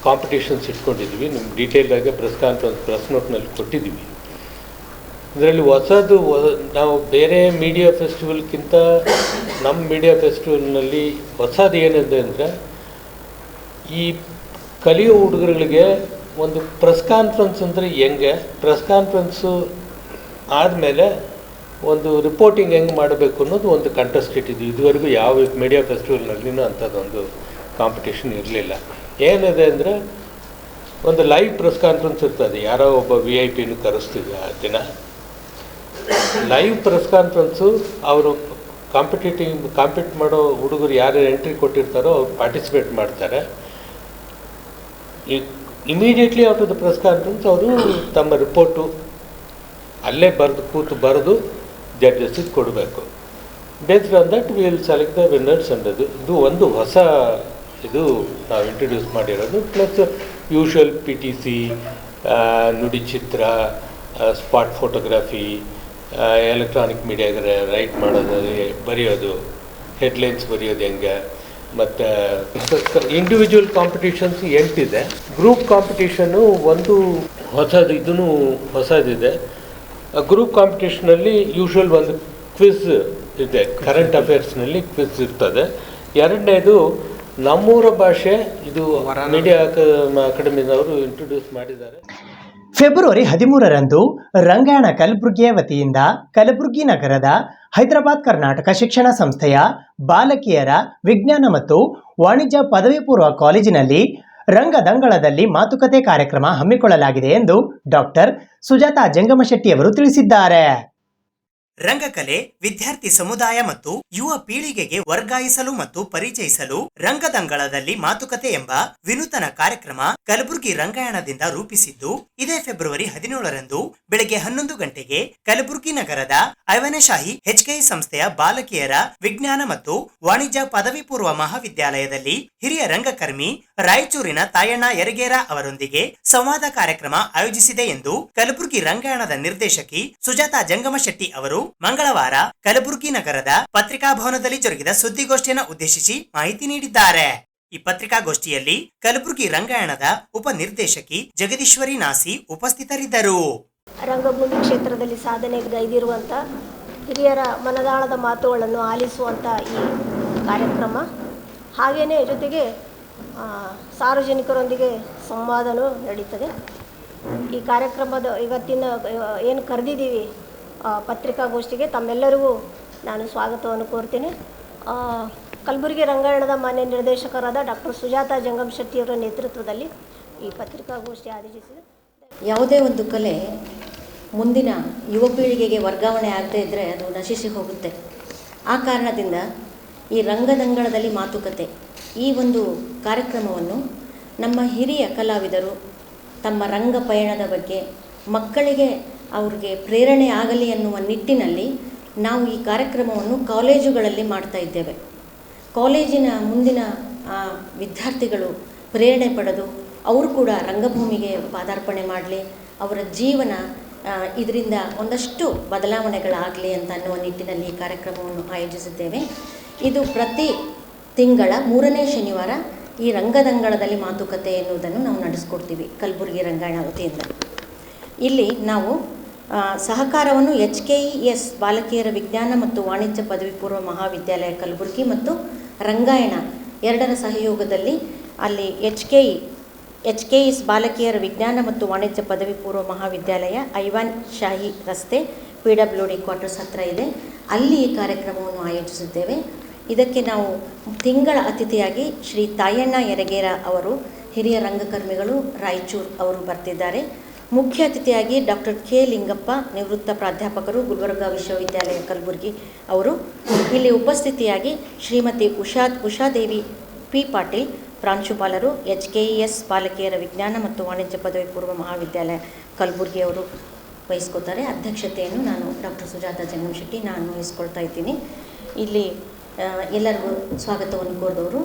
ಕಾಂಪಿಟೇಷನ್ಸ್ ಇಟ್ಕೊಂಡಿದ್ವಿ. ನಿಮ್ಮ ಡೀಟೇಲ್ದಾಗೆ ಪ್ರೆಸ್ ನೋಟ್ನಲ್ಲಿ ಕೊಟ್ಟಿದ್ದೀವಿ. ಇದರಲ್ಲಿ ಹೊಸದು ನಾವು ಬೇರೆ ಮೀಡಿಯಾ ಫೆಸ್ಟಿವಲ್ಗಿಂತ ನಮ್ಮ ಮೀಡಿಯಾ ಫೆಸ್ಟಿವಲ್ನಲ್ಲಿ ಹೊಸದು ಏನಿದೆ ಅಂದರೆ, ಈ ಕಲಿಯೋ ಹುಡುಗರುಗಳಿಗೆ ಒಂದು ಪ್ರೆಸ್ ಕಾನ್ಫರೆನ್ಸ್ ಅಂದರೆ ಹೆಂಗೆ, ಪ್ರೆಸ್ ಕಾನ್ಫರೆನ್ಸು ಆದಮೇಲೆ ಒಂದು ರಿಪೋರ್ಟಿಂಗ್ ಹೆಂಗೆ ಮಾಡಬೇಕು ಅನ್ನೋದು ಒಂದು ಕಂಟೆಸ್ಟ್ ಇಟ್ಟಿದ್ವಿ. ಇದುವರೆಗೂ ಯಾವ ಮೀಡಿಯಾ ಫೆಸ್ಟಿವಲ್ನಲ್ಲಿನೂ ಅಂಥದ್ದೊಂದು ಕಾಂಪಿಟೇಷನ್ ಇರಲಿಲ್ಲ. ಏನಿದೆ ಅಂದರೆ, ಒಂದು ಲೈವ್ ಪ್ರೆಸ್ ಕಾನ್ಫರೆನ್ಸ್ ಇರ್ತದೆ, ಯಾರೋ ಒಬ್ಬ VIP ಕರೆಸ್ತಿದ್ವಿ ಆ ದಿನ. ಲೈವ್ ಪ್ರೆಸ್ ಕಾನ್ಫರೆನ್ಸು ಅವರು ಕಾಂಪೀಟ್ ಮಾಡೋ ಹುಡುಗರು ಯಾರು ಎಂಟ್ರಿ ಕೊಟ್ಟಿರ್ತಾರೋ ಅವ್ರು ಪಾರ್ಟಿಸಿಪೇಟ್ ಮಾಡ್ತಾರೆ. Immediately out of the press conference ಅವರು ತಮ್ಮ ರಿಪೋರ್ಟು ಅಲ್ಲೇ ಬರೆದು ಜಡ್ಜಸ್ಸಿಗೆ ಕೊಡಬೇಕು. Based on that we will select the winners ಅನ್ನೋದು ಇದು ಒಂದು ಹೊಸ ಇದು ನಾವು ಇಂಟ್ರೊಡ್ಯೂಸ್ ಮಾಡಿರೋದು. ಪ್ಲಸ್ ಯೂಶುವಲ್ PTC, ನುಡಿ ಚಿತ್ರ, ಸ್ಪಾಟ್ ಫೋಟೋಗ್ರಫಿ, ಎಲೆಕ್ಟ್ರಾನಿಕ್ ಮೀಡಿಯಾಗೆ ರೈಟ್ ಮಾಡೋದು, ಬರೆಯೋದು, ಹೆಡ್ಲೈನ್ಸ್ ಬರೆಯೋದು ಹೆಂಗೆ, ಮತ್ತು ಇಂಡಿವಿಜುವಲ್ ಕಾಂಪಿಟೇಷನ್ಸ್ 8 ಇದೆ. ಗ್ರೂಪ್ ಕಾಂಪಿಟೇಷನ್ನು ಒಂದು ಹೊಸದಿದೆ. ಗ್ರೂಪ್ ಕಾಂಪಿಟೇಷನಲ್ಲಿ ಯೂಶುವಲ್ ಒಂದು ಕ್ವಿಜ್ ಇದೆ, ಕರೆಂಟ್ ಅಫೇರ್ಸ್ನಲ್ಲಿ ಕ್ವಿಜ್ ಇರ್ತದೆ. ಎರಡನೇದು ನಮ್ಮೂರ ಭಾಷೆ, ಇದು ಮೀಡಿಯಾ ಅಕಾಡೆಮಿನವರು ಇಂಟ್ರೊಡ್ಯೂಸ್ ಮಾಡಿದ್ದಾರೆ. ಫೆಬ್ರವರಿ 13ರಂದು ರಂಗಾಯಣ ಕಲಬುರಗಿಯ ವತಿಯಿಂದ ಕಲಬುರಗಿ ನಗರದ ಹೈದರಾಬಾದ್ ಕರ್ನಾಟಕ ಶಿಕ್ಷಣ ಸಂಸ್ಥೆಯ ಬಾಲಕಿಯರ ವಿಜ್ಞಾನ ಮತ್ತು ವಾಣಿಜ್ಯ ಪದವಿ ಪೂರ್ವ ಕಾಲೇಜಿನಲ್ಲಿ ರಂಗದಂಗಳದಲ್ಲಿ ಮಾತುಕತೆ ಕಾರ್ಯಕ್ರಮ ಹಮ್ಮಿಕೊಳ್ಳಲಾಗಿದೆ ಎಂದು ಡಾಕ್ಟರ್ ಸುಜಾತಾ ಜಂಗಮಶೆಟ್ಟಿ ಅವರು ತಿಳಿಸಿದ್ದಾರೆ. ರಂಗಕಲೆ ವಿದ್ಯಾರ್ಥಿ ಸಮುದಾಯ ಮತ್ತು ಯುವ ಪೀಳಿಗೆಗೆ ವರ್ಗಾಯಿಸಲು ಮತ್ತು ಪರಿಚಯಿಸಲು ರಂಗದಂಗಳದಲ್ಲಿ ಮಾತುಕತೆ ಎಂಬ ವಿನೂತನ ಕಾರ್ಯಕ್ರಮ ಕಲಬುರಗಿ ರಂಗಾಯಣದಿಂದ ರೂಪಿಸಿದ್ದು, ಇದೇ ಫೆಬ್ರವರಿ 17ರಂದು ಬೆಳಗ್ಗೆ 11 ಗಂಟೆಗೆ ಕಲಬುರಗಿ ನಗರದ ಐವನೆಶಾಹಿ HKI ಸಂಸ್ಥೆಯ ಬಾಲಕಿಯರ ವಿಜ್ಞಾನ ಮತ್ತು ವಾಣಿಜ್ಯ ಪದವಿ ಪೂರ್ವ ಮಹಾವಿದ್ಯಾಲಯದಲ್ಲಿ ಹಿರಿಯ ರಂಗಕರ್ಮಿ ರಾಯಚೂರಿನ ತಾಯಣ್ಣ ಯರಗೇರ ಅವರೊಂದಿಗೆ ಸಂವಾದ ಕಾರ್ಯಕ್ರಮ ಆಯೋಜಿಸಿದೆ ಎಂದು ಕಲಬುರಗಿ ರಂಗಾಯಣದ ನಿರ್ದೇಶಕಿ ಸುಜಾತಾ ಜಂಗಮಶೆಟ್ಟಿ ಅವರು ಮಂಗಳವಾರ ಕಲಬುರಗಿ ನಗರದ ಪತ್ರಿಕಾಭವನದಲ್ಲಿ ಜರುಗಿದ ಸುದ್ದಿಗೋಷ್ಠಿಯನ್ನು ಉದ್ದೇಶಿಸಿ ಮಾಹಿತಿ ನೀಡಿದ್ದಾರೆ. ಈ ಪತ್ರಿಕಾಗೋಷ್ಠಿಯಲ್ಲಿ ಕಲಬುರಗಿ ರಂಗಾಯಣದ ಉಪನಿರ್ದೇಶಕಿ ಜಗದೀಶ್ವರಿ ನಾಸಿ ಉಪಸ್ಥಿತರಿದ್ದರು. ರಂಗಭೂಮಿ ಕ್ಷೇತ್ರದಲ್ಲಿ ಸಾಧನೆಗೈದಿರುವಂಥ ಹಿರಿಯರ ಮನದಾಳದ ಮಾತುಗಳನ್ನು ಆಲಿಸುವಂಥ ಈ ಕಾರ್ಯಕ್ರಮ, ಹಾಗೆಯೇ ಜೊತೆಗೆ ಸಾರ್ವಜನಿಕರೊಂದಿಗೆ ಸಂವಾದನೂ ನಡೀತದೆ. ಈ ಕಾರ್ಯಕ್ರಮದ ಇವತ್ತಿನ ಏನು ಕರೆದಿದ್ದೀವಿ ಪತ್ರಿಕಾಗೋಷ್ಠಿಗೆ, ತಮ್ಮೆಲ್ಲರಿಗೂ ನಾನು ಸ್ವಾಗತವನ್ನು ಕೋರ್ತೀನಿ. ಕಲಬುರಗಿ ರಂಗಾಯಣದ ಮಾನ್ಯ ನಿರ್ದೇಶಕರಾದ ಡಾಕ್ಟರ್ ಸುಜಾತಾ ಜಂಗಮಶೆಟ್ಟಿಯವರ ನೇತೃತ್ವದಲ್ಲಿ ಈ ಪತ್ರಿಕಾಗೋಷ್ಠಿ ಆಯೋಜಿಸಿದೆ. ಯಾವುದೇ ಒಂದು ಕಲೆ ಮುಂದಿನ ಯುವ ಪೀಳಿಗೆಗೆ ವರ್ಗಾವಣೆ ಆಗದೇ ಇದ್ದರೆ ಅದು ನಶಿಸಿ ಹೋಗುತ್ತೆ. ಆ ಕಾರಣದಿಂದ ಈ ರಂಗದಂಗಳದಲ್ಲಿ ಮಾತುಕತೆ ಈ ಒಂದು ಕಾರ್ಯಕ್ರಮವನ್ನು ನಮ್ಮ ಹಿರಿಯ ಕಲಾವಿದರು ತಮ್ಮ ರಂಗ ಪಯಣದ ಬಗ್ಗೆ ಮಕ್ಕಳಿಗೆ ಅವ್ರಿಗೆ ಪ್ರೇರಣೆ ಆಗಲಿ ಅನ್ನುವ ನಿಟ್ಟಿನಲ್ಲಿ ನಾವು ಈ ಕಾರ್ಯಕ್ರಮವನ್ನು ಕಾಲೇಜುಗಳಲ್ಲಿ ಮಾಡ್ತಾ ಇದ್ದೇವೆ. ಕಾಲೇಜಿನ ಮುಂದಿನ ವಿದ್ಯಾರ್ಥಿಗಳು ಪ್ರೇರಣೆ ಪಡೆದು ಅವರು ಕೂಡ ರಂಗಭೂಮಿಗೆ ಪಾದಾರ್ಪಣೆ ಮಾಡಲಿ, ಅವರ ಜೀವನ ಇದರಿಂದ ಒಂದಷ್ಟು ಬದಲಾವಣೆಗಳಾಗಲಿ ಅಂತ ಅನ್ನುವ ನಿಟ್ಟಿನಲ್ಲಿ ಈ ಕಾರ್ಯಕ್ರಮವನ್ನು ಆಯೋಜಿಸಿದ್ದೇವೆ. ಇದು ಪ್ರತಿ ತಿಂಗಳ 3ನೇ ಶನಿವಾರ ಈ ರಂಗದಂಗಳದಲ್ಲಿ ಮಾತುಕತೆ ಎನ್ನುವುದನ್ನು ನಾವು ನಡೆಸ್ಕೊಡ್ತೀವಿ ಕಲಬುರಗಿ ರಂಗಾಯಣ ವತಿಯಿಂದ. ಇಲ್ಲಿ ನಾವು ಸಹಕಾರವನ್ನು HKES ಬಾಲಕಿಯರ ವಿಜ್ಞಾನ ಮತ್ತು ವಾಣಿಜ್ಯ ಪದವಿ ಪೂರ್ವ ಮಹಾವಿದ್ಯಾಲಯ ಕಲಬುರಗಿ ಮತ್ತು ರಂಗಾಯಣ ಎರಡರ ಸಹಯೋಗದಲ್ಲಿ ಅಲ್ಲಿ HKES ಬಾಲಕಿಯರ ವಿಜ್ಞಾನ ಮತ್ತು ವಾಣಿಜ್ಯ ಪದವಿ ಪೂರ್ವ ಮಹಾವಿದ್ಯಾಲಯ ಐವಾನ್ ಶಾಹಿ ರಸ್ತೆ PWD ಕ್ವಾರ್ಟರ್ಸ್ ಹತ್ತಿರ ಇದೆ. ಅಲ್ಲಿ ಈ ಕಾರ್ಯಕ್ರಮವನ್ನು ಆಯೋಜಿಸಿದ್ದೇವೆ. ಇದಕ್ಕೆ ನಾವು ತಿಂಗಳ ಅತಿಥಿಯಾಗಿ ಶ್ರೀ ತಾಯಣ್ಣ ಯರಗೇರ ಅವರು, ಹಿರಿಯ ರಂಗಕರ್ಮಿಗಳು, ರಾಯಚೂರು ಅವರು ಬರ್ತಿದ್ದಾರೆ. ಮುಖ್ಯ ಅತಿಥಿಯಾಗಿ ಡಾಕ್ಟರ್ K ಲಿಂಗಪ್ಪ, ನಿವೃತ್ತ ಪ್ರಾಧ್ಯಾಪಕರು, ಗುಲ್ಬರ್ಗಾ ವಿಶ್ವವಿದ್ಯಾಲಯ ಕಲಬುರಗಿ ಅವರು. ಇಲ್ಲಿ ಉಪಸ್ಥಿತಿಯಾಗಿ ಶ್ರೀಮತಿ ಉಷಾದೇವಿ P ಪಾಟೀಲ್, ಪ್ರಾಂಶುಪಾಲರು, HKES ಬಾಲಕಿಯರ ವಿಜ್ಞಾನ ಮತ್ತು ವಾಣಿಜ್ಯ ಪದವಿ ಪೂರ್ವ ಮಹಾವಿದ್ಯಾಲಯ ಕಲಬುರಗಿ ಅವರು ವಹಿಸ್ಕೊತಾರೆ. ಅಧ್ಯಕ್ಷತೆಯನ್ನು ನಾನು ಡಾಕ್ಟರ್ ಸುಜಾತ ಜಂಗಮಶೆಟ್ಟಿ ನಾನು ವಹಿಸ್ಕೊಳ್ತಾ ಇದ್ದೀನಿ. ಇಲ್ಲಿ ಎಲ್ಲರಿಗೂ ಸ್ವಾಗತವನ್ನು ಕೋರಿದವರು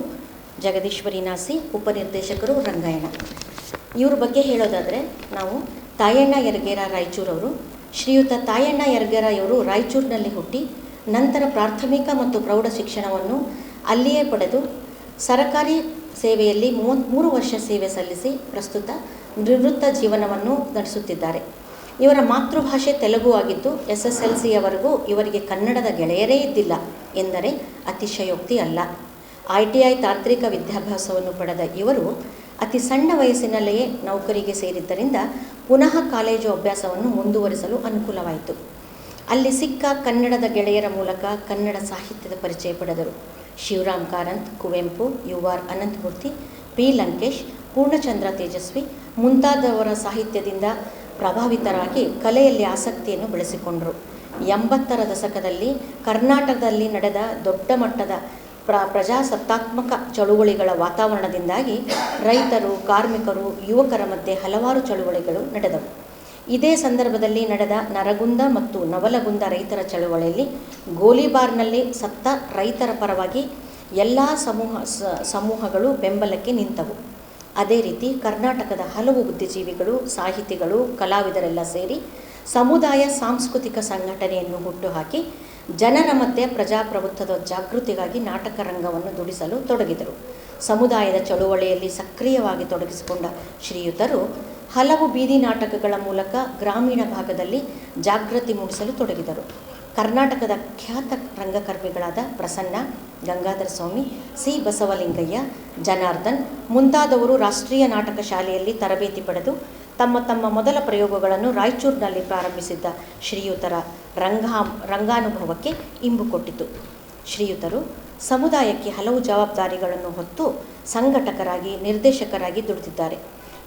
ಜಗದೀಶ್ವರಿ ನಾಸಿ, ಉಪನಿರ್ದೇಶಕರು, ರಂಗಾಯಣ. ಇವ್ರ ಬಗ್ಗೆ ಹೇಳೋದಾದರೆ, ನಾವು ತಾಯಣ್ಣ ಯರಗೇರ ರಾಯಚೂರವರು. ಶ್ರೀಯುತ ತಾಯಣ್ಣ ಯರಗೇರ ಇವರು ರಾಯಚೂರಿನಲ್ಲಿ ಹುಟ್ಟಿ ನಂತರ ಪ್ರಾಥಮಿಕ ಮತ್ತು ಪ್ರೌಢ ಶಿಕ್ಷಣವನ್ನು ಅಲ್ಲಿಯೇ ಪಡೆದು ಸರಕಾರಿ ಸೇವೆಯಲ್ಲಿ 33 ವರ್ಷ ಸೇವೆ ಸಲ್ಲಿಸಿ ಪ್ರಸ್ತುತ ನಿವೃತ್ತ ಜೀವನವನ್ನು ನಡೆಸುತ್ತಿದ್ದಾರೆ. ಇವರ ಮಾತೃಭಾಷೆ ತೆಲುಗು ಆಗಿದ್ದು SSLCಯವರೆಗೂ ಇವರಿಗೆ ಕನ್ನಡದ ಗೆಳೆಯರೇ ಇದ್ದಿಲ್ಲ ಎಂದರೆ ಅತಿಶಯೋಕ್ತಿ ಅಲ್ಲ. ITI ತಾಂತ್ರಿಕ ವಿದ್ಯಾಭ್ಯಾಸವನ್ನು ಪಡೆದ ಇವರು ಅತಿ ಸಣ್ಣ ವಯಸ್ಸಿನಲ್ಲಿಯೇ ನೌಕರಿಗೆ ಸೇರಿದ್ದರಿಂದ ಪುನಃ ಕಾಲೇಜು ಅಭ್ಯಾಸವನ್ನು ಮುಂದುವರಿಸಲು ಅನುಕೂಲವಾಯಿತು. ಅಲ್ಲಿ ಸಿಕ್ಕ ಕನ್ನಡದ ಗೆಳೆಯರ ಮೂಲಕ ಕನ್ನಡ ಸಾಹಿತ್ಯದ ಪರಿಚಯ ಪಡೆದರು. ಶಿವರಾಮ್ ಕಾರಂತ್, ಕುವೆಂಪು, UR ಅನಂತಮೂರ್ತಿ, P ಲಂಕೇಶ್, ಪೂರ್ಣಚಂದ್ರ ತೇಜಸ್ವಿ ಮುಂತಾದವರ ಸಾಹಿತ್ಯದಿಂದ ಪ್ರಭಾವಿತರಾಗಿ ಕಲೆಯಲ್ಲಿ ಆಸಕ್ತಿಯನ್ನು ಬೆಳೆಸಿಕೊಂಡರು. 80ರ ದಶಕದಲ್ಲಿ ಕರ್ನಾಟಕದಲ್ಲಿ ನಡೆದ ದೊಡ್ಡ ಮಟ್ಟದ ಪ್ರಜಾಸತ್ತಾತ್ಮಕ ಚಳುವಳಿಗಳ ವಾತಾವರಣದಿಂದಾಗಿ ರೈತರು, ಕಾರ್ಮಿಕರು, ಯುವಕರ ಮಧ್ಯೆ ಹಲವಾರು ಚಳುವಳಿಗಳು ನಡೆದವು. ಇದೇ ಸಂದರ್ಭದಲ್ಲಿ ನಡೆದ ನರಗುಂದ ಮತ್ತು ನವಲಗುಂದ ರೈತರ ಚಳುವಳಿಯಲ್ಲಿ ಗೋಲಿಬಾರ್ನಲ್ಲಿ ಸತ್ತ ರೈತರ ಪರವಾಗಿ ಎಲ್ಲ ಸಮೂಹಗಳು ಬೆಂಬಲಕ್ಕೆ ನಿಂತವು. ಅದೇ ರೀತಿ ಕರ್ನಾಟಕದ ಹಲವು ಬುದ್ಧಿಜೀವಿಗಳು, ಸಾಹಿತಿಗಳು, ಕಲಾವಿದರೆಲ್ಲ ಸೇರಿ ಸಮುದಾಯ ಸಾಂಸ್ಕೃತಿಕ ಸಂಘಟನೆಯನ್ನು ಹುಟ್ಟುಹಾಕಿ ಜನರ ಮಧ್ಯೆ ಪ್ರಜಾಪ್ರಭುತ್ವದ ಜಾಗೃತಿಗಾಗಿ ನಾಟಕ ರಂಗವನ್ನು ದುಡಿಸಲು ತೊಡಗಿದರು. ಸಮುದಾಯದ ಚಳುವಳಿಯಲ್ಲಿ ಸಕ್ರಿಯವಾಗಿ ತೊಡಗಿಸಿಕೊಂಡ ಶ್ರೀಯುತರು ಹಲವು ಬೀದಿ ನಾಟಕಗಳ ಮೂಲಕ ಗ್ರಾಮೀಣ ಭಾಗದಲ್ಲಿ ಜಾಗೃತಿ ಮೂಡಿಸಲು ತೊಡಗಿದರು. ಕರ್ನಾಟಕದ ಖ್ಯಾತ ರಂಗಕರ್ಮಿಗಳಾದ ಪ್ರಸನ್ನ, ಗಂಗಾಧರ ಸ್ವಾಮಿ, C ಬಸವಲಿಂಗಯ್ಯ, ಜನಾರ್ದನ್ ಮುಂತಾದವರು ರಾಷ್ಟ್ರೀಯ ನಾಟಕ ಶಾಲೆಯಲ್ಲಿ ತರಬೇತಿ ಪಡೆದು ತಮ್ಮ ಮೊದಲ ಪ್ರಯೋಗಗಳನ್ನು ರಾಯಚೂರಿನಲ್ಲಿ ಪ್ರಾರಂಭಿಸಿದ್ದ ಶ್ರೀಯುತರ ರಂಗಾನುಭವಕ್ಕೆ ಇಂಬು ಕೊಟ್ಟಿತು. ಶ್ರೀಯುತರು ಸಮುದಾಯಕ್ಕೆ ಹಲವು ಜವಾಬ್ದಾರಿಗಳನ್ನು ಹೊತ್ತು ಸಂಘಟಕರಾಗಿ, ನಿರ್ದೇಶಕರಾಗಿ ದುಡಿದಿದ್ದಾರೆ.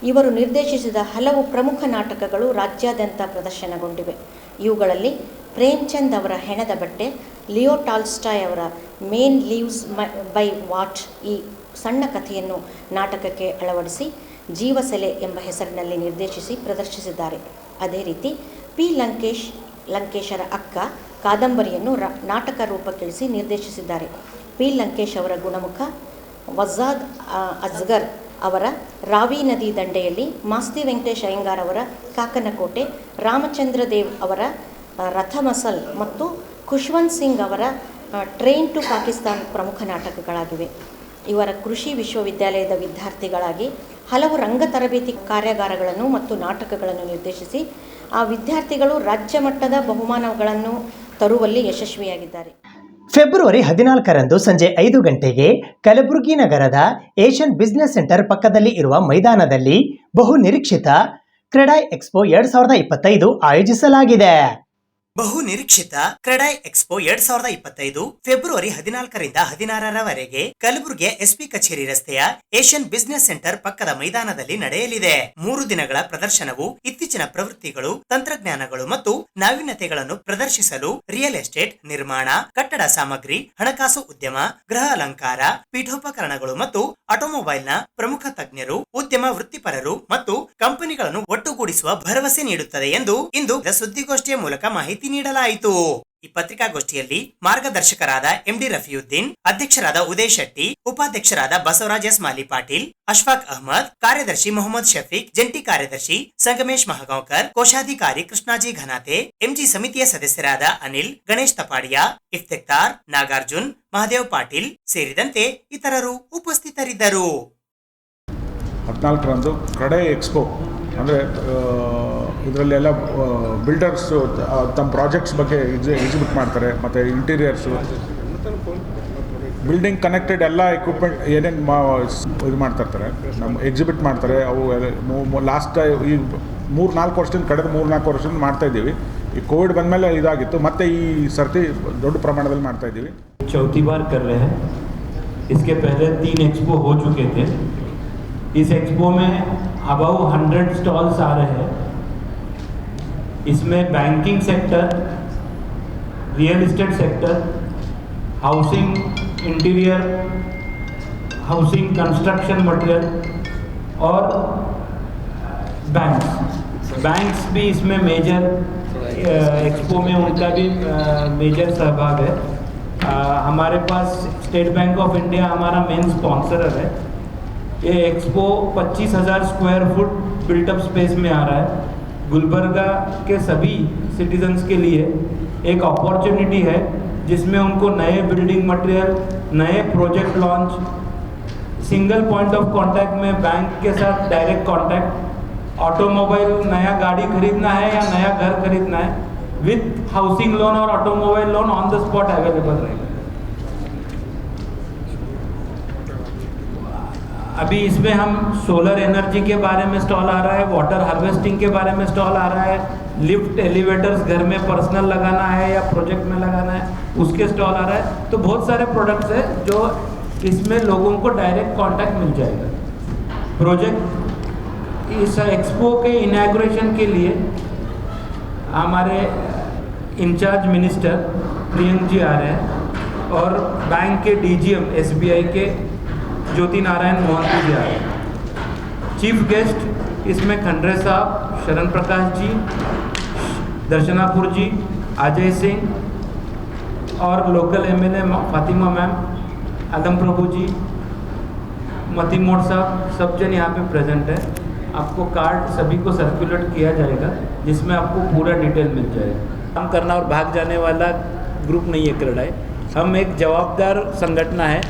ಇವರು ನಿರ್ದೇಶಿಸಿದ ಹಲವು ಪ್ರಮುಖ ನಾಟಕಗಳು ರಾಜ್ಯಾದ್ಯಂತ ಪ್ರದರ್ಶನಗೊಂಡಿವೆ. ಇವುಗಳಲ್ಲಿ ಪ್ರೇಮ್ಚಂದ್ ಅವರ ಹೆಣದ ಬಟ್ಟೆ, ಲಿಯೋ ಟಾಲ್ಸ್ಟಾಯ್ ಅವರ ಮೇನ್ ಲೀವ್ಸ್ ಬೈ ವಾಟ್ ಈ ಸಣ್ಣ ಕಥೆಯನ್ನು ನಾಟಕಕ್ಕೆ ಅಳವಡಿಸಿ ಜೀವಸೆಲೆ ಎಂಬ ಹೆಸರಿನಲ್ಲಿ ನಿರ್ದೇಶಿಸಿ ಪ್ರದರ್ಶಿಸಿದ್ದಾರೆ. ಅದೇ ರೀತಿ P ಲಂಕೇಶರ ಅಕ್ಕ ಕಾದಂಬರಿಯನ್ನು ನಾಟಕ ರೂಪಕ್ಕಿಳಿಸಿ ನಿರ್ದೇಶಿಸಿದ್ದಾರೆ. P ಲಂಕೇಶ್ ಅವರ ಗುಣಮುಖ, ವಜಾದ್ ಅಜ್ಗರ್ ಅವರ ರಾವಿ ನದಿ ದಂಡೆಯಲ್ಲಿ, ಮಾಸ್ತಿ ವೆಂಕಟೇಶ್ ಅಯ್ಯಂಗಾರ್ ಅವರ ಕಾಕನಕೋಟೆ, ರಾಮಚಂದ್ರ ದೇವ್ ಅವರ ರಥಮಸಲ್ ಮತ್ತು ಖುಷ್ವಂತ್ ಸಿಂಗ್ ಅವರ ಟ್ರೈನ್ ಟು ಪಾಕಿಸ್ತಾನ್ ಪ್ರಮುಖ ನಾಟಕಗಳಾಗಿವೆ. ಇವರ ಕೃಷಿ ವಿಶ್ವವಿದ್ಯಾಲಯದ ವಿದ್ಯಾರ್ಥಿಗಳಾಗಿ ಹಲವು ರಂಗ ತರಬೇತಿ ಕಾರ್ಯಾಗಾರಗಳನ್ನು ಮತ್ತು ನಾಟಕಗಳನ್ನು ನಿರ್ದೇಶಿಸಿ ಆ ವಿದ್ಯಾರ್ಥಿಗಳು ರಾಜ್ಯ ಮಟ್ಟದ ಬಹುಮಾನಗಳನ್ನು ತರುವಲ್ಲಿ ಯಶಸ್ವಿಯಾಗಿದ್ದಾರೆ. ಫೆಬ್ರವರಿ 14ರಂದು ಸಂಜೆ 5 ಗಂಟೆಗೆ ಕಲಬುರಗಿ ನಗರದ ಏಷ್ಯನ್ ಬಿಸಿನೆಸ್ ಸೆಂಟರ್ ಪಕ್ಕದಲ್ಲಿ ಇರುವ ಮೈದಾನದಲ್ಲಿ ಬಹು ನಿರೀಕ್ಷಿತ ಕ್ರೆಡಾಯ್ ಎಕ್ಸ್ಪೋ 2025 ಆಯೋಜಿಸಲಾಗಿದೆ. ಬಹು ನಿರೀಕ್ಷಿತ ಕ್ರೆಡಾಯ್ ಎಕ್ಸ್ಪೋ 2025 ಫೆಬ್ರವರಿ 14ರಿಂದ 16ರವರೆಗೆ ಕಲಬುರಗಿಯ SP ಕಚೇರಿ ರಸ್ತೆಯ ಏಷ್ಯನ್ ಬಿಸಿನೆಸ್ ಸೆಂಟರ್ ಪಕ್ಕದ ಮೈದಾನದಲ್ಲಿ ನಡೆಯಲಿದೆ. 3 ದಿನಗಳ ಪ್ರದರ್ಶನವು ಇತ್ತೀಚಿನ ಪ್ರವೃತ್ತಿಗಳು, ತಂತ್ರಜ್ಞಾನಗಳು ಮತ್ತು ನಾವೀನ್ಯತೆಗಳನ್ನು ಪ್ರದರ್ಶಿಸಲು ರಿಯಲ್ ಎಸ್ಟೇಟ್, ನಿರ್ಮಾಣ, ಕಟ್ಟಡ ಸಾಮಗ್ರಿ, ಹಣಕಾಸು ಉದ್ಯಮ, ಗೃಹ ಅಲಂಕಾರ, ಪೀಠೋಪಕರಣಗಳು ಮತ್ತು ಆಟೋಮೊಬೈಲ್ನ ಪ್ರಮುಖ ತಜ್ಞರು, ಉದ್ಯಮ ವೃತ್ತಿಪರರು ಮತ್ತು ಕಂಪನಿಗಳನ್ನು ಒಟ್ಟುಗೂಡಿಸುವ ಭರವಸೆ ನೀಡುತ್ತದೆ ಎಂದು ಇಂದು ಸುದ್ದಿಗೋಷ್ಠಿಯ ಮೂಲಕ ಮಾಹಿತಿ ನೀಡಲಾಯಿತು. ಈ ಪತ್ರಿಕಾಗೋಷ್ಠಿಯಲ್ಲಿ ಮಾರ್ಗದರ್ಶಕರಾದ ಎಂಡಿ ರಫಿಯುದ್ದೀನ್, ಅಧ್ಯಕ್ಷರಾದ ಉದಯ್ ಶೆಟ್ಟಿ, ಉಪಾಧ್ಯಕ್ಷರಾದ ಬಸವರಾಜ್ ಎಸ್ ಮಾಲಿ ಪಾಟೀಲ್, ಅಶ್ಫಾಕ್ ಅಹಮದ್, ಕಾರ್ಯದರ್ಶಿ ಮೊಹಮ್ಮದ್ ಶಫೀಕ್, ಜಂಟಿ ಕಾರ್ಯದರ್ಶಿ ಸಂಗಮೇಶ್ ಮಹಗಾಂವ್ಕರ್, ಕೋಶಾಧಿಕಾರಿ ಕೃಷ್ಣಾಜಿ ಘನಾತೆ, ಎಂಜಿ ಸಮಿತಿಯ ಸದಸ್ಯರಾದ ಅನಿಲ್, ಗಣೇಶ್ ತಪಾಡಿಯಾ, ಇಫ್ತೆಕ್ತಾರ್, ನಾಗಾರ್ಜುನ್, ಮಹದೇವ್ ಪಾಟೀಲ್ ಸೇರಿದಂತೆ ಇತರರು ಉಪಸ್ಥಿತರಿದ್ದರು. 14ರಂದು ಕ್ರೆಡೈ ಎಕ್ಸ್ಪೋ ಅಂದರೆ ಇದರಲ್ಲೆಲ್ಲ ಬಿಲ್ಡರ್ಸು ತಮ್ಮ ಪ್ರಾಜೆಕ್ಟ್ಸ್ ಬಗ್ಗೆ ಎಕ್ಸಿಬಿಟ್ ಮಾಡ್ತಾರೆ. ಮತ್ತು ಇಂಟೀರಿಯರ್ಸು, ಬಿಲ್ಡಿಂಗ್ ಕನೆಕ್ಟೆಡ್ ಎಲ್ಲ ಎಕ್ವಿಪ್ಮೆಂಟ್ ಏನೇನು ಇದು ಮಾಡ್ತಾಯಿರ್ತಾರೆ, ನಮ್ಮ ಎಕ್ಸಿಬಿಟ್ ಮಾಡ್ತಾರೆ. ಅವು ಲಾಸ್ಟ್ ಈ 3-4 ವರ್ಷದಿಂದ ಕಳೆದ 3-4 ವರ್ಷದಿಂದ ಮಾಡ್ತಾಯಿದ್ದೀವಿ. ಈ ಕೋವಿಡ್ ಬಂದಮೇಲೆ ಇದಾಗಿತ್ತು, ಮತ್ತು ಈ ಸರ್ತಿ ದೊಡ್ಡ ಪ್ರಮಾಣದಲ್ಲಿ ಮಾಡ್ತಾಯಿದ್ದೀವಿ. चौथी बार कर रहे हैं. इसके पहले 3 एक्सपो हो चुके थे. इस एक्सपो में अबाउ 100 स्टॉल्स आ रहे हैं. इसमें banking sector, real estate sector, housing interior, housing construction material और बैंक्स भी इसमें मेजर एक्सपो में उनका भी मेजर सहभाग है. हमारे पास स्टेट बैंक ऑफ इंडिया हमारा मेन स्पॉन्सर है. ये expo 25,000 square foot built up space में आ रहा है. गुलबर्गा के सभी सिटीजन्स के लिए एक अपॉर्चुनिटी है जिसमें उनको नए बिल्डिंग मटेरियल, नए project launch, single point of contact में बैंक के साथ डायरेक्ट कांटेक्ट, ऑटोमोबाइल नया गाड़ी खरीदना है या नया घर खरीदना है विथ हाउसिंग लोन और automobile loan on the spot available रहेगा. अभी इसमें हम सोलर एनर्जी के बारे में स्टॉल आ रहा है, वाटर हार्वेस्टिंग के बारे में स्टॉल आ रहा है, लिफ्ट एलिवेटर्स घर में पर्सनल लगाना है या प्रोजेक्ट में लगाना है उसके स्टॉल आ रहा है. तो बहुत सारे प्रोडक्ट्स हैं जो इसमें लोगों को डायरेक्ट कांटेक्ट मिल जाएगा. प्रोजेक्ट इस एक्सपो के इनॉग्रेशन के लिए हमारे इंचार्ज मिनिस्टर प्रियंक जी आ रहे हैं और बैंक के डीजीएम एसबीआई के ज्योति नारायण मोहंती जी आ रहे हैं. चीफ गेस्ट इसमें खंडरे साहब, शरण प्रकाश जी, दर्शनापुर जी, अजय सिंह और लोकल एमएलए फातिमा मैम, आदम प्रभु जी, मती मोड़ साहब, सब जन यहाँ पे प्रेजेंट है. आपको कार्ड सभी को सर्कुलेट किया जाएगा जिसमें आपको पूरा डिटेल मिल जाएगा. काम करना और भाग जाने वाला ग्रुप नहीं है क्रेडाई. हम एक जवाबदार संगठन है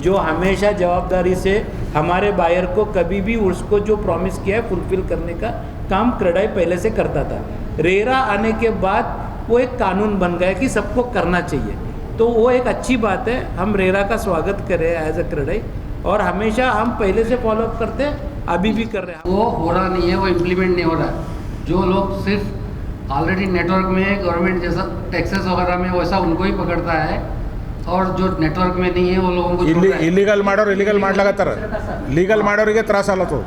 जो हमेशा जवाबदारी से हमारे बायर को कभी भी उसको जो प्रॉमिस किया है फुलफिल करने का काम क्रेडाई पहले से करता था. रेरा आने के बाद वो एक कानून बन गया कि सबको करना चाहिए. तो वो एक अच्छी बात है. हम रेरा का स्वागत करें एज अ क्रेडाई और हमेशा हम पहले से फॉलोअप करते हैं, अभी भी कर रहे हैं. वो हो रहा नहीं है, वो इम्प्लीमेंट नहीं हो रहा है. जो लोग सिर्फ ऑलरेडी नेटवर्क में गवर्नमेंट जैसा टैक्सेस वगैरह में वैसा उनको ही पकड़ता है और जो नेटवर्क में नहीं है वो लोगों को इलीगल ಮಾಡೋರು ಇಲಿಗಲ್ ಮಾಡ್ಲಾಕತ್ತಾರ. ಲೀಗಲ್ ಮಾಡೋರಿಗೆ ತ್ರಾಸ ಆಲತ್ತದ.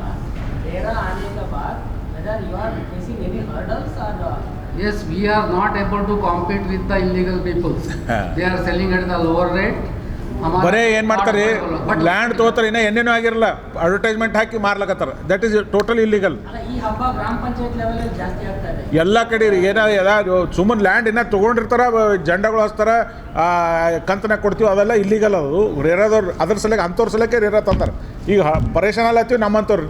Yes, we are not able to compete with the illegal people. They are selling at the lower rate. ಬರೇ ಏನು ಮಾಡ್ತಾರೆ, ಲ್ಯಾಂಡ್ ತೊಗೋತಾರೆ, ಇನ್ನೂ ಏನೇನೋ ಆಗಿರಲ್ಲ, ಅಡ್ವರ್ಟೈಸ್ಮೆಂಟ್ ಹಾಕಿ ಮಾರ್ಲಕತ್ತಾರ. That is total illegal. ಎಲ್ಲ ಕಡೆ ಏನೋ ಸುಮ್ಮನೆ ಲ್ಯಾಂಡ್ ಇನ್ನೂ ತೊಗೊಂಡಿರ್ತಾರ, ಜಂಡಗಳು ಹಚ್ತಾರ, ಕಂತನಾಗ ಕೊಡ್ತೀವಿ, ಅವೆಲ್ಲ ಇಲ್ಲಿಗಲ್. ಅದು ರೇರಾದವ್ರು ಅದ್ರ ಸಲಕ್ಕೆ ಅಂಥವ್ರ ಸಲಕ್ಕೆ ರೇರಾ ತಂತಾರೆ. ಈಗ ಪರೇಶಾನ್ ಅಲ್ಲತ್ತೀವಿ ನಮ್ಮಂಥವ್ರು.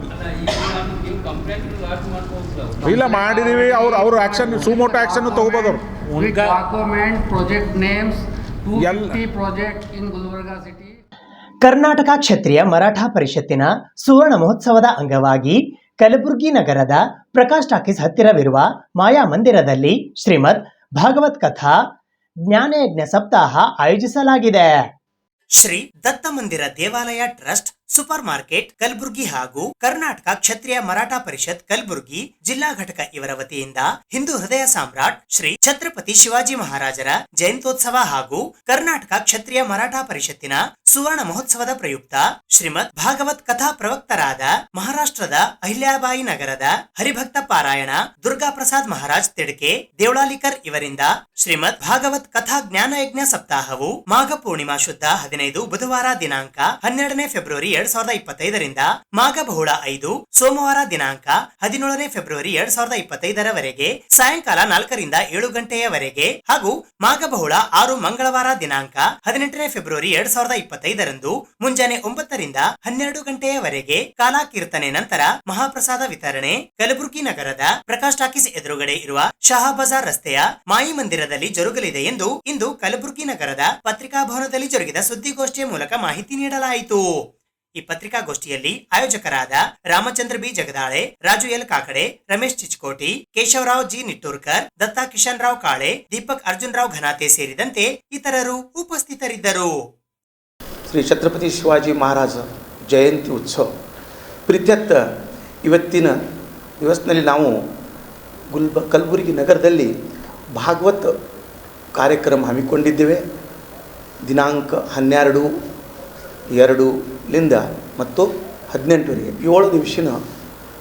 ಇಲ್ಲ ಮಾಡಿದೀವಿ, ಅವ್ರು ಆ್ಯಕ್ಷನ್ ಸುಮೋಟೋ ಆ್ಯಕ್ಷನ್ ತೊಗೋಬೋದು. ಅವ್ರು project names 250 project in Gulbarga city. Karnataka Kshatriya Maratha ಪರಿಷತ್ತಿನ ಸುವರ್ಣ ಮಹೋತ್ಸವದ ಅಂಗವಾಗಿ ಕಲಬುರಗಿ ನಗರದ ಪ್ರಕಾಶ್ ಟಾಕೀಸ್ ಹತ್ತಿರವಿರುವ ಮಾಯಾ ಮಂದಿರದಲ್ಲಿ ಶ್ರೀಮದ್ ಭಾಗವತ್ ಕಥಾ ಜ್ಞಾನಯಜ್ಞ ಸಪ್ತಾಹ ಆಯೋಜಿಸಲಾಗಿದೆ. ಶ್ರೀ ದತ್ತ ಮಂದಿರ ದೇವಾಲಯ ಟ್ರಸ್ಟ್, ಸೂಪರ್ ಮಾರ್ಕೆಟ್ ಕಲಬುರ್ಗಿ ಹಾಗೂ ಕರ್ನಾಟಕ ಕ್ಷತ್ರಿಯ ಮರಾಠ ಪರಿಷತ್ ಕಲಬುರ್ಗಿ ಜಿಲ್ಲಾ ಘಟಕ ಇವರ ವತಿಯಿಂದ ಹಿಂದೂ ಹೃದಯ ಸಾಮ್ರಾಟ್ ಶ್ರೀ ಛತ್ರಪತಿ ಶಿವಾಜಿ ಮಹಾರಾಜರ ಜಯಂತ್ಯೋತ್ಸವ ಹಾಗೂ ಕರ್ನಾಟಕ ಕ್ಷತ್ರಿಯ ಮರಾಠ ಪರಿಷತ್ತಿನ ಸುವರ್ಣ ಮಹೋತ್ಸವದ ಪ್ರಯುಕ್ತ ಶ್ರೀಮದ್ ಭಾಗವತ್ ಕಥಾ ಪ್ರವಕ್ತರಾದ ಮಹಾರಾಷ್ಟ್ರದ ಅಹಿಲ್ಯಾಬಾಯಿ ನಗರದ ಹರಿಭಕ್ತ ಪಾರಾಯಣ ದುರ್ಗಾ ಪ್ರಸಾದ್ ಮಹಾರಾಜ್ ತಿಡ್ಕೆ ದೇವಳಾಲಿಕರ್ ಇವರಿಂದ ಶ್ರೀಮದ್ ಭಾಗವತ್ ಕಥಾ ಜ್ಞಾನಯಜ್ಞ ಸಪ್ತಾಹವು ಮಾಘ ಪೂರ್ಣಿಮಾ ಶುದ್ಧ 15 ಬುಧವಾರ ದಿನಾಂಕ 12ನೇ ಫೆಬ್ರವರಿ 2025ರಿಂದ ಮಾಘಬಹುಳ 5 ಸೋಮವಾರ ದಿನಾಂಕ 17ನೇ ಫೆಬ್ರವರಿ 2025ರವರೆಗೆ ಸಾಯಂಕಾಲ 4ರಿಂದ 7 ಗಂಟೆಯವರೆಗೆ ಹಾಗೂ ಮಾಘಬಹುಳ 6 ಮಂಗಳವಾರ ದಿನಾಂಕ 18ನೇ ಫೆಬ್ರವರಿ 2025ರಂದು ಮುಂಜಾನೆ 9ರಿಂದ 12 ಗಂಟೆಯವರೆಗೆ ಕಾಲಾ ಕೀರ್ತನೆ ನಂತರ ಮಹಾಪ್ರಸಾದ ವಿತರಣೆ ಕಲಬುರಗಿ ನಗರದ ಪ್ರಕಾಶ್ ಟಾಕೀಸ್ ಎದುರುಗಡೆ ಇರುವ ಶಹಾ ಬಜಾರ್ ರಸ್ತೆಯ ಮಾಯಿ ಮಂದಿರದಲ್ಲಿ ಜರುಗಲಿದೆ ಎಂದು ಇಂದು ಕಲಬುರಗಿ ನಗರದ ಪತ್ರಿಕಾ ಭವನದಲ್ಲಿ ಜರುಗಿದ ಸುದ್ದಿಗೋಷ್ಠಿಯ ಮೂಲಕ ಮಾಹಿತಿ ನೀಡಲಾಯಿತು. ಈ ಪತ್ರಿಕಾಗೋಷ್ಠಿಯಲ್ಲಿ ಆಯೋಜಕರಾದ Ramachandra B Jagdale, Raju L Kakade, Ramesh Chichkoti, Keshavrao G Nitturkar, Datta Kishan Rao Kale, Deepak Arjun Rao Ghanate ಸೇರಿದಂತೆ ಇತರರು ಉಪಸ್ಥಿತರಿದ್ದರು. ಶ್ರೀ ಛತ್ರಪತಿ ಶಿವಾಜಿ ಮಹಾರಾಜ ಜಯಂತಿ ಉತ್ಸವ ಪ್ರೀತ್ಯರ್ಥ ಇವತ್ತಿನ ದಿವಸದಲ್ಲಿ ನಾವು ಕಲಬುರಗಿ ನಗರದಲ್ಲಿ ಭಾಗವತ್ ಕಾರ್ಯಕ್ರಮ ಹಮ್ಮಿಕೊಂಡಿದ್ದೇವೆ. ದಿನಾಂಕ 12/2 ಮತ್ತು 18ವರೆಗೆ 7 ದಿವಸಿನ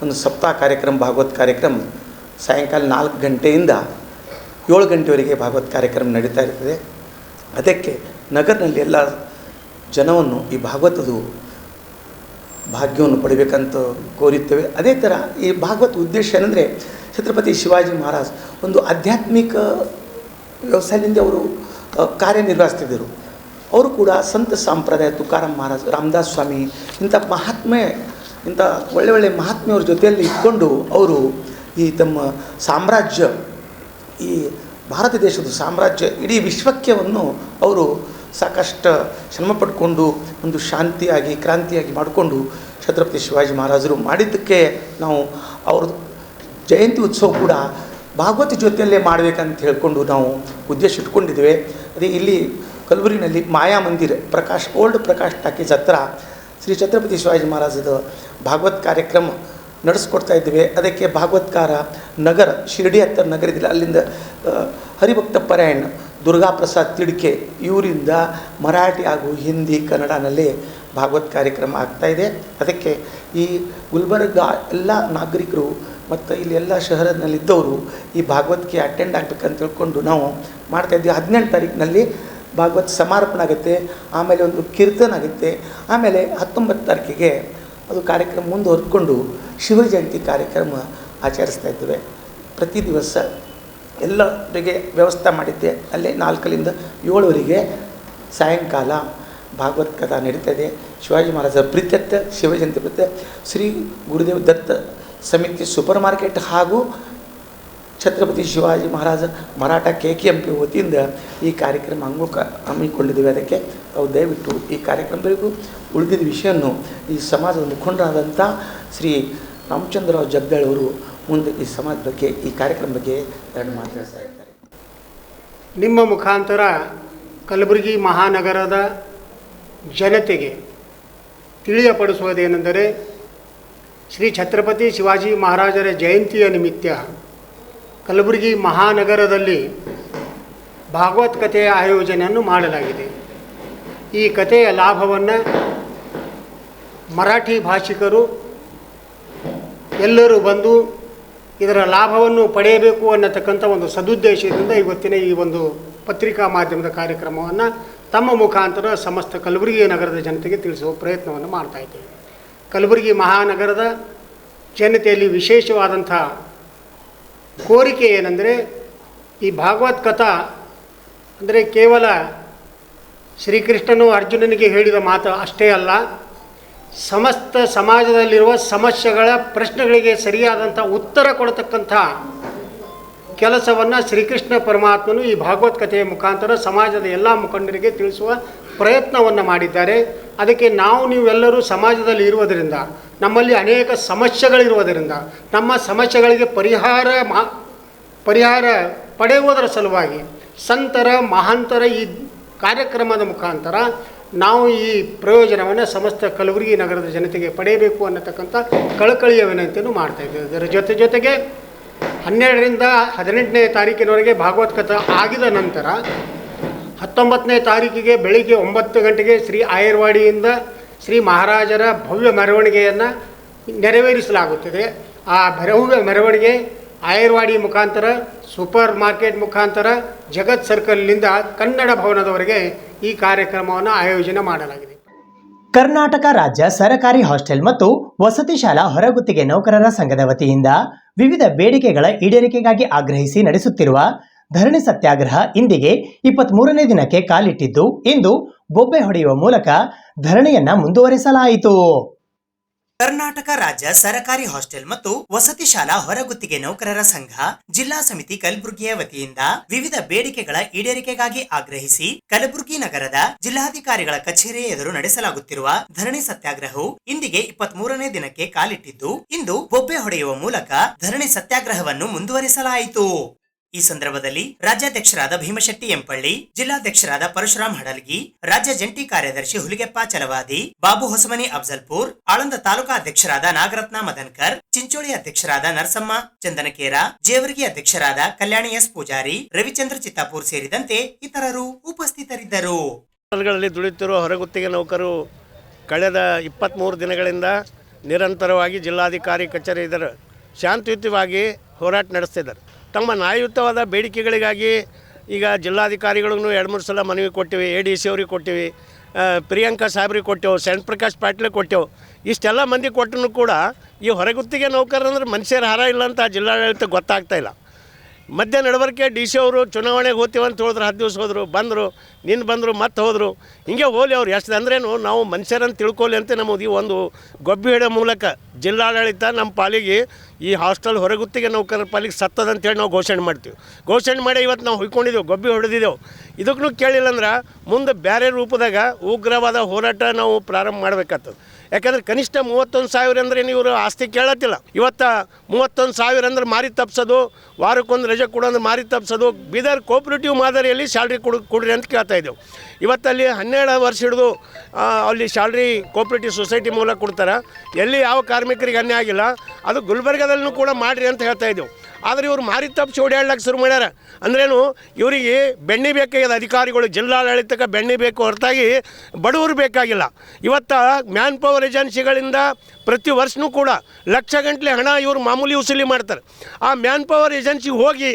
ಒಂದು ಸಪ್ತಾಹ ಕಾರ್ಯಕ್ರಮ, ಭಾಗವತ್ ಕಾರ್ಯಕ್ರಮ ಸಾಯಂಕಾಲ 4 ಗಂಟೆಯಿಂದ 7 ಗಂಟೆವರೆಗೆ ಭಾಗವತ್ ಕಾರ್ಯಕ್ರಮ ನಡೀತಾ ಇರ್ತದೆ. ಅದಕ್ಕೆ ನಗರದಲ್ಲಿ ಎಲ್ಲ ಜನವನ್ನು ಈ ಭಾಗವತದ ಭಾಗ್ಯವನ್ನು ಪಡಿಬೇಕಂತ ಕೋರುತ್ತೇವೆ. ಅದೇ ಥರ ಈ ಭಾಗವತ ಉದ್ದೇಶ ಏನಂದರೆ ಛತ್ರಪತಿ ಶಿವಾಜಿ ಮಹಾರಾಜ್ ಒಂದು ಆಧ್ಯಾತ್ಮಿಕ ವ್ಯವಸಾಯದಿಂದ ಅವರು ಕಾರ್ಯನಿರ್ವಹಿಸ್ತಿದ್ದರು. ಅವರು ಕೂಡ ಸಂತ ಸಂಪ್ರದಾಯ ತುಕಾರಾಮ್ ಮಹಾರಾಜ್, ರಾಮದಾಸ್ ಸ್ವಾಮಿ ಇಂಥ ಒಳ್ಳೆ ಮಹಾತ್ಮೆಯವ್ರ ಜೊತೆಯಲ್ಲಿ ಇಟ್ಕೊಂಡು ಅವರು ಈ ತಮ್ಮ ಸಾಮ್ರಾಜ್ಯ, ಈ ಭಾರತ ದೇಶದ ಸಾಮ್ರಾಜ್ಯ ಇಡೀ ವಿಶ್ವಕ್ಕೆವನ್ನು ಅವರು ಸಾಕಷ್ಟು ಶ್ರಮ ಪಡ್ಕೊಂಡು ಒಂದು ಶಾಂತಿಯಾಗಿ ಕ್ರಾಂತಿಯಾಗಿ ಮಾಡಿಕೊಂಡು ಛತ್ರಪತಿ ಶಿವಾಜಿ ಮಹಾರಾಜರು ಮಾಡಿದ್ದಕ್ಕೆ ನಾವು ಅವ್ರದ್ದು ಜಯಂತಿ ಉತ್ಸವ ಕೂಡ ಭಾಗವತ ಜೊತೆಯಲ್ಲೇ ಮಾಡಬೇಕಂತ ಹೇಳ್ಕೊಂಡು ನಾವು ಉದ್ದೇಶ ಇಟ್ಕೊಂಡಿದ್ದೇವೆ. ಅದೇ ಇಲ್ಲಿ ಕಲಬುರಗಿನಲ್ಲಿ ಮಾಯಾ ಮಂದಿರ ಓಲ್ಡ್ ಪ್ರಕಾಶ್ ಟಾಕೀಸ್ ಹತ್ರ ಶ್ರೀ ಛತ್ರಪತಿ ಶಿವಾಜಿ ಮಹಾರಾಜದ ಭಾಗವತ್ ಕಾರ್ಯಕ್ರಮ ನಡೆಸ್ಕೊಡ್ತಾ ಇದ್ದೇವೆ. ಅದಕ್ಕೆ ಭಾಗವತ್ಕಾರ ನಗರ ಶಿರ್ಡಿ ಹತ್ತಿರ ನಗರ ಇದಿಲ್ಲ, ಅಲ್ಲಿಂದ ಹರಿಭಕ್ತ ಪರಾಯಣ ದುರ್ಗಾ ಪ್ರಸಾದ್ ತಿಡ್ಕೆ ಇವರಿಂದ ಮರಾಠಿ ಹಾಗೂ ಹಿಂದಿ ಕನ್ನಡನಲ್ಲೇ ಭಾಗವತ್ ಕಾರ್ಯಕ್ರಮ ಆಗ್ತಾಯಿದೆ. ಅದಕ್ಕೆ ಈ ಗುಲ್ಬರ್ಗ ಎಲ್ಲ ನಾಗರಿಕರು ಮತ್ತು ಇಲ್ಲಿ ಎಲ್ಲ ಶಹರದಲ್ಲಿದ್ದವರು ಈ ಭಾಗವತ್ಗೆ ಅಟೆಂಡ್ ಆಗಬೇಕಂತ ತಿಳ್ಕೊಂಡು ನಾವು ಮಾಡ್ತಾಯಿದ್ವಿ. 18 ತಾರೀಕಿನಲ್ಲಿ ಭಾಗವತ್ ಸಮಾರೋಪಣೆ ಆಗುತ್ತೆ, ಆಮೇಲೆ ಒಂದು ಕೀರ್ತನ ಆಗುತ್ತೆ, ಆಮೇಲೆ 19 ತಾರೀಕಿಗೆ ಅದು ಕಾರ್ಯಕ್ರಮ ಮುಂದುವರೆದುಕೊಂಡು ಶಿವ ಜಯಂತಿ ಕಾರ್ಯಕ್ರಮ ಆಚರಿಸ್ತಾ ಇದ್ದೇವೆ. ಪ್ರತಿ ದಿವಸ ಎಲ್ಲರಿಗೆ ವ್ಯವಸ್ಥೆ ಮಾಡಿದ್ದೆ. ಅಲ್ಲೇ 4ರಿಂದ 7ವರೆಗೆ ಸಾಯಂಕಾಲ ಭಾಗವತ್ ಕಥಾ ನಡೀತಾಯಿದೆ. ಶಿವಾಜಿ ಮಹಾರಾಜರ ಪ್ರೀತ್ಯರ್ಥ ಶಿವಜಯಂತಿ ಪ್ರೀತ್ಯ ಶ್ರೀ ಗುರುದೇವ್ ದತ್ತ ಸಮಿತಿ ಸೂಪರ್ ಮಾರ್ಕೆಟ್ ಹಾಗೂ ಛತ್ರಪತಿ ಶಿವಾಜಿ ಮಹಾರಾಜ ಮರಾಠ KKMP ವತಿಯಿಂದ ಈ ಕಾರ್ಯಕ್ರಮ ಹಮ್ಮಿಕೊಂಡಿದ್ದೇವೆ. ಅದಕ್ಕೆ ನಾವು ದಯವಿಟ್ಟು ಈ ಕಾರ್ಯಕ್ರಮದವರೆಗೂ ಉಳಿದಿದ್ದ ವಿಷಯವನ್ನು ಈ ಸಮಾಜದ ಮುಖಂಡರಾದಂಥ ಶ್ರೀ ರಾಮಚಂದ್ರರಾವ್ ಜಗದಾಳ್ ಅವರು ಮುಂದೆ ಈ ಸಮಾಜ ಬಗ್ಗೆ, ಈ ಕಾರ್ಯಕ್ರಮ ಬಗ್ಗೆ 2 ಮಾತು ಹೇಳ್ತಾ ಇದ್ದಾರೆ. ನಿಮ್ಮ ಮುಖಾಂತರ ಕಲಬುರಗಿ ಮಹಾನಗರದ ಜನತೆಗೆ ತಿಳಿಯಪಡಿಸುವುದೇನೆಂದರೆ ಶ್ರೀ ಛತ್ರಪತಿ ಶಿವಾಜಿ ಮಹಾರಾಜರ ಜಯಂತಿಯ ನಿಮಿತ್ತ ಕಲಬುರಗಿ ಮಹಾನಗರದಲ್ಲಿ ಭಾಗವತ್ ಕಥೆಯ ಆಯೋಜನೆಯನ್ನು ಮಾಡಲಾಗಿದೆ. ಈ ಕಥೆಯ ಲಾಭವನ್ನು ಮರಾಠಿ ಭಾಷಿಕರು ಎಲ್ಲರೂ ಬಂದು ಇದರ ಲಾಭವನ್ನು ಪಡೆಯಬೇಕು ಅನ್ನತಕ್ಕಂಥ ಒಂದು ಸದುದ್ದೇಶದಿಂದ ಇವತ್ತಿನ ಈ ಒಂದು ಪತ್ರಿಕಾ ಮಾಧ್ಯಮದ ಕಾರ್ಯಕ್ರಮವನ್ನು ತಮ್ಮ ಮುಖಾಂತರ ಸಮಸ್ತ ಕಲಬುರಗಿ ನಗರದ ಜನತೆಗೆ ತಿಳಿಸುವ ಪ್ರಯತ್ನವನ್ನು ಮಾಡ್ತಾಯಿದ್ದೇವೆ. ಕಲಬುರಗಿ ಮಹಾನಗರದ ಜನತೆಯಲ್ಲಿ ವಿಶೇಷವಾದಂಥ ಕೋರಿಕೆ ಏನೆಂದರೆ, ಈ ಭಾಗವತ್ ಕಥಾ ಅಂದರೆ ಕೇವಲ ಶ್ರೀಕೃಷ್ಣನು ಅರ್ಜುನನಿಗೆ ಹೇಳಿದ ಮಾತು ಅಷ್ಟೇ ಅಲ್ಲ, ಸಮಸ್ತ ಸಮಾಜದಲ್ಲಿರುವ ಸಮಸ್ಯೆಗಳ ಪ್ರಶ್ನೆಗಳಿಗೆ ಸರಿಯಾದಂಥ ಉತ್ತರ ಕೊಡತಕ್ಕಂಥ ಕೆಲಸವನ್ನು ಶ್ರೀಕೃಷ್ಣ ಪರಮಾತ್ಮನು ಈ ಭಾಗವತ್ ಕಥೆಯ ಮುಖಾಂತರ ಸಮಾಜದ ಎಲ್ಲ ಮುಖಂಡರಿಗೆ ತಿಳಿಸುವ ಪ್ರಯತ್ನವನ್ನು ಮಾಡಿದ್ದಾರೆ. ಅದಕ್ಕೆ ನೀವೆಲ್ಲರೂ ಸಮಾಜದಲ್ಲಿ ಇರುವುದರಿಂದ, ನಮ್ಮಲ್ಲಿ ಅನೇಕ ಸಮಸ್ಯೆಗಳಿರುವುದರಿಂದ, ನಮ್ಮ ಸಮಸ್ಯೆಗಳಿಗೆ ಪರಿಹಾರ ಪಡೆಯುವುದರ ಸಲುವಾಗಿ ಸಂತರ ಮಹಾಂತರ ಈ ಕಾರ್ಯಕ್ರಮದ ಮುಖಾಂತರ ನಾವು ಈ ಪ್ರಯೋಜನವನ್ನು ಸಮಸ್ತ ಕಲಬುರಗಿ ನಗರದ ಜನತೆಗೆ ಪಡೆಯಬೇಕು ಅನ್ನತಕ್ಕಂಥ ಕಳಕಳಿಯ ವಿನಂತಿಯನ್ನು ಮಾಡ್ತಾಯಿದ್ದೇವೆ. ಇದರ ಜೊತೆಗೆ 12ರಿಂದ 18ನೇ ತಾರೀಕಿನವರೆಗೆ ಭಾಗವತ್ ಕಥಾ ಆಗಿದ ನಂತರ 19ನೇ ತಾರೀಕಿಗೆ ಬೆಳಿಗ್ಗೆ 9 ಗಂಟೆಗೆ ಶ್ರೀ ಆಯರ್ವಾಡಿಯಿಂದ ಶ್ರೀ ಮಹಾರಾಜರ ಭವ್ಯ ಮೆರವಣಿಗೆಯನ್ನು ನೆರವೇರಿಸಲಾಗುತ್ತದೆ. ಆ ಭವ್ಯ ಮೆರವಣಿಗೆ ಆಯರ್ವಾಡಿ ಮುಖಾಂತರ ಸೂಪರ್ ಮಾರ್ಕೆಟ್ ಮುಖಾಂತರ ಜಗತ್ ಸರ್ಕಲ್ನಿಂದ ಕನ್ನಡ ಭವನದವರೆಗೆ ಈ ಕಾರ್ಯಕ್ರಮವನ್ನು ಆಯೋಜನೆ ಮಾಡಲಾಗಿದೆ. ಕರ್ನಾಟಕ ರಾಜ್ಯ ಸರಕಾರಿ ಹಾಸ್ಟೆಲ್ ಮತ್ತು ವಸತಿ ಶಾಲಾ ಹೊರಗುತ್ತಿಗೆ ನೌಕರರ ಸಂಘದ ವತಿಯಿಂದ ವಿವಿಧ ಬೇಡಿಕೆಗಳ ಈಡೇರಿಕೆಗಾಗಿ ಆಗ್ರಹಿಸಿ ನಡೆಸುತ್ತಿರುವ ಧರಣಿ ಸತ್ಯಾಗ್ರಹ ಇಂದಿಗೆ 23ನೇ ದಿನಕ್ಕೆ ಕಾಲಿಟ್ಟಿದ್ದು, ಇಂದು ಬೊಬ್ಬೆ ಹೊಡೆಯುವ ಮೂಲಕ ಧರಣಿಯನ್ನ ಮುಂದುವರಿಸಲಾಯಿತು. ಕರ್ನಾಟಕ ರಾಜ್ಯ ಸರಕಾರಿ ಹಾಸ್ಟೆಲ್ ಮತ್ತು ವಸತಿ ಶಾಲಾ ಹೊರಗುತ್ತಿಗೆ ನೌಕರರ ಸಂಘ ಜಿಲ್ಲಾ ಸಮಿತಿ ಕಲಬುರಗಿಯ ವತಿಯಿಂದ ವಿವಿಧ ಬೇಡಿಕೆಗಳ ಈಡೇರಿಕೆಗಾಗಿ ಆಗ್ರಹಿಸಿ ಕಲಬುರಗಿ ನಗರದ ಜಿಲ್ಲಾಧಿಕಾರಿಗಳ ಕಚೇರಿ ಎದುರು ನಡೆಸಲಾಗುತ್ತಿರುವ ಧರಣಿ ಸತ್ಯಾಗ್ರಹವು ಇಂದಿಗೆ 23ನೇ ದಿನಕ್ಕೆ ಕಾಲಿಟ್ಟಿದ್ದು, ಇಂದು ಬೊಬ್ಬೆ ಹೊಡೆಯುವ ಮೂಲಕ ಧರಣಿ ಸತ್ಯಾಗ್ರಹವನ್ನು ಮುಂದುವರಿಸಲಾಯಿತು. ಈ ಸಂದರ್ಭದಲ್ಲಿ ರಾಜ್ಯಾಧ್ಯಕ್ಷರಾದ ಭೀಮಶೆಟ್ಟಿ ಎಂಪಳ್ಳಿ, ಜಿಲ್ಲಾಧ್ಯಕ್ಷರಾದ ಪರಶುರಾಮ್ ಹಡಲ್ಗಿ, ರಾಜ್ಯ ಜಂಟಿ ಕಾರ್ಯದರ್ಶಿ ಹುಲಿಗೆಪ್ಪ ಚಲವಾದಿ, ಬಾಬು ಹೊಸಮನಿ ಅಫ್ಜಲ್ಪುರ್, ಆಳಂದ ತಾಲೂಕಾ ಅಧ್ಯಕ್ಷರಾದ ನಾಗರತ್ನ ಮದನ್ಕರ್, ಚಿಂಚೋಳಿ ಅಧ್ಯಕ್ಷರಾದ ನರಸಮ್ಮ ಚಂದನಕೇರ, ಜೇವರ್ಗಿ ಅಧ್ಯಕ್ಷರಾದ ಕಲ್ಯಾಣಿ ಎಸ್ ಪೂಜಾರಿ, ರವಿಚಂದ್ರ ಚಿತ್ತಾಪುರ್ ಸೇರಿದಂತೆ ಇತರರು ಉಪಸ್ಥಿತರಿದ್ದರು. ದುಡಿಯುತ್ತಿರುವ ಹೊರಗುತ್ತಿಗೆ ನೌಕರು ಕಳೆದ 23 ದಿನಗಳಿಂದ ನಿರಂತರವಾಗಿ ಜಿಲ್ಲಾಧಿಕಾರಿ ಕಚೇರಿ ಎದುರು ಶಾಂತಿಯುತವಾಗಿ ಹೋರಾಟ ನಡೆಸ್ತಿದ್ದಾರೆ. ತಮ್ಮ ನ್ಯಾಯಯುತವಾದ ಬೇಡಿಕೆಗಳಿಗಾಗಿ ಈಗ ಜಿಲ್ಲಾಧಿಕಾರಿಗಳಿಗೂ 2-3 ಸಲ ಮನವಿ ಕೊಟ್ಟಿವಿ, ADC ಅವ್ರಿಗೆ ಕೊಟ್ಟಿವಿ, ಪ್ರಿಯಾಂಕಾ ಸಾಹೇಬ್ರಿಗೆ ಕೊಟ್ಟೆವು, ಶರಣ್ ಪ್ರಕಾಶ್ ಪಾಟೀಲ್ಗೆ ಕೊಟ್ಟೆವು. ಇಷ್ಟೆಲ್ಲ ಮಂದಿ ಕೊಟ್ಟರೂ ಕೂಡ ಈ ಹೊರಗುತ್ತಿಗೆ ನೌಕರರಂದ್ರೆ ಮನುಷ್ಯರ ಹಾರ ಇಲ್ಲ ಅಂತ ಜಿಲ್ಲಾಡಳಿತ ಗೊತ್ತಾಗ್ತಾ ಇಲ್ಲ. ಮಧ್ಯ ನಡವಳಿಕೆ DC ಅವರು ಚುನಾವಣೆಗೆ ಹೋಗ್ತೀವಿ ಅಂತ ಹೇಳಿದ್ರು, 10 ದಿವಸ ಹೋದರು, ಬಂದರು ಮತ್ತೆ ಹೋದರು. ಹಿಂಗೆ ಹೋಲಿ ಅವ್ರು ಎಷ್ಟು ಅಂದ್ರೇನು ನಾವು ಮನುಷ್ಯರನ್ನು ತಿಳ್ಕೊಳ್ಳಿ ಅಂತ ನಮಗೆ ಒಂದು ಗೊಬ್ಬಿ ಹಿಡೋ ಮೂಲಕ ಜಿಲ್ಲಾಡಳಿತ ನಮ್ಮ ಪಾಲಿಗೆ ಈ ಹಾಸ್ಟೆಲ್ ಹೊರಗುತ್ತಿಗೆ ನೌಕರರ ಪಾಲಿಗೆ ಸತ್ತದಂತೇಳಿ ನಾವು ಘೋಷಣೆ ಮಾಡ್ತೀವಿ. ಘೋಷಣೆ ಮಾಡಿ ಇವತ್ತು ನಾವು ಹೊಯ್ಕೊಂಡಿದ್ದೆವು, ಗೊಬ್ಬಿ ಹೊಡೆದಿದ್ದೆವು. ಇದಕ್ಕೂ ಕೇಳಿಲ್ಲ ಅಂದ್ರೆ ಮುಂದೆ ಬೇರೆ ರೂಪದಾಗ ಉಗ್ರವಾದ ಹೋರಾಟ ನಾವು ಪ್ರಾರಂಭ ಮಾಡಬೇಕಾಗ್ತದೆ. ಯಾಕಂದ್ರೆ ಕನಿಷ್ಠ 31,000 ಅಂದ್ರೆ ಇವರು ಆಸ್ತಿ ಕೇಳತ್ತಿಲ್ಲ. ಇವತ್ತು 31,000 ಅಂದ್ರೆ ಮಾರಿ ತಪ್ಪಿಸೋದು, ವಾರಕ್ಕೊಂದು ರಜೆ ಕೊಡೋದು ಮಾರಿ ತಪ್ಪಿಸೋದು. ಬೀದರ್ ಕೋಆಪರೇಟಿವ್ ಮಾದರಿಯಲ್ಲಿ ಸ್ಯಾಲ್ರಿ ಕೊಡ್ರಿ ಅಂತ ಕೇಳ್ತಾ ಇದ್ದೆವು. ಇವತ್ತಲ್ಲಿ 12 ವರ್ಷ ಹಿಡಿದು ಅಲ್ಲಿ ಸ್ಯಾಲ್ರಿ ಕೋಆಪರೇಟಿವ್ ಸೊಸೈಟಿ ಮೂಲಕ ಕೊಡ್ತಾರೆ. ಎಲ್ಲಿ ಯಾವ ಕಾರ್ಮಿಕರಿಗೆ ಅನ್ಯಾಯ ಆಗಿಲ್ಲ, ಅದು ಗುಲ್ಬರ್ಗದಲ್ಲೂ ಕೂಡ ಮಾಡಿರಿ ಅಂತ ಹೇಳ್ತಾ ಇದ್ದೆವು. ಆದರೆ ಇವರು ಮಾರಿ ತಪ್ಪಿಸಿ ಓಡಾಡ್ಲಿಕ್ಕೆ ಶುರು ಮಾಡ್ಯಾರ. ಅಂದ್ರೇನು ಇವರಿಗೆ ಬೆಣ್ಣೆ ಬೇಕಾಗಿದೆ, ಅಧಿಕಾರಿಗಳು ಜಿಲ್ಲಾಡಳಿತಕ್ಕೆ ಬೆಣ್ಣೆ ಬೇಕು ಹೊರತಾಗಿ ಬಡವರು ಬೇಕಾಗಿಲ್ಲ. ಇವತ್ತು ಮ್ಯಾನ್ ಪವರ್ ಏಜೆನ್ಸಿಗಳಿಂದ ಪ್ರತಿ ವರ್ಷವೂ ಕೂಡ ಲಕ್ಷಗಟ್ಟಲೆ ಹಣ ಇವರು ಮಾಮೂಲಿ ವಸೂಲಿ ಮಾಡ್ತಾರೆ. ಆ ಮ್ಯಾನ್ ಪವರ್ ಏಜೆನ್ಸಿಗೆ ಹೋಗಿ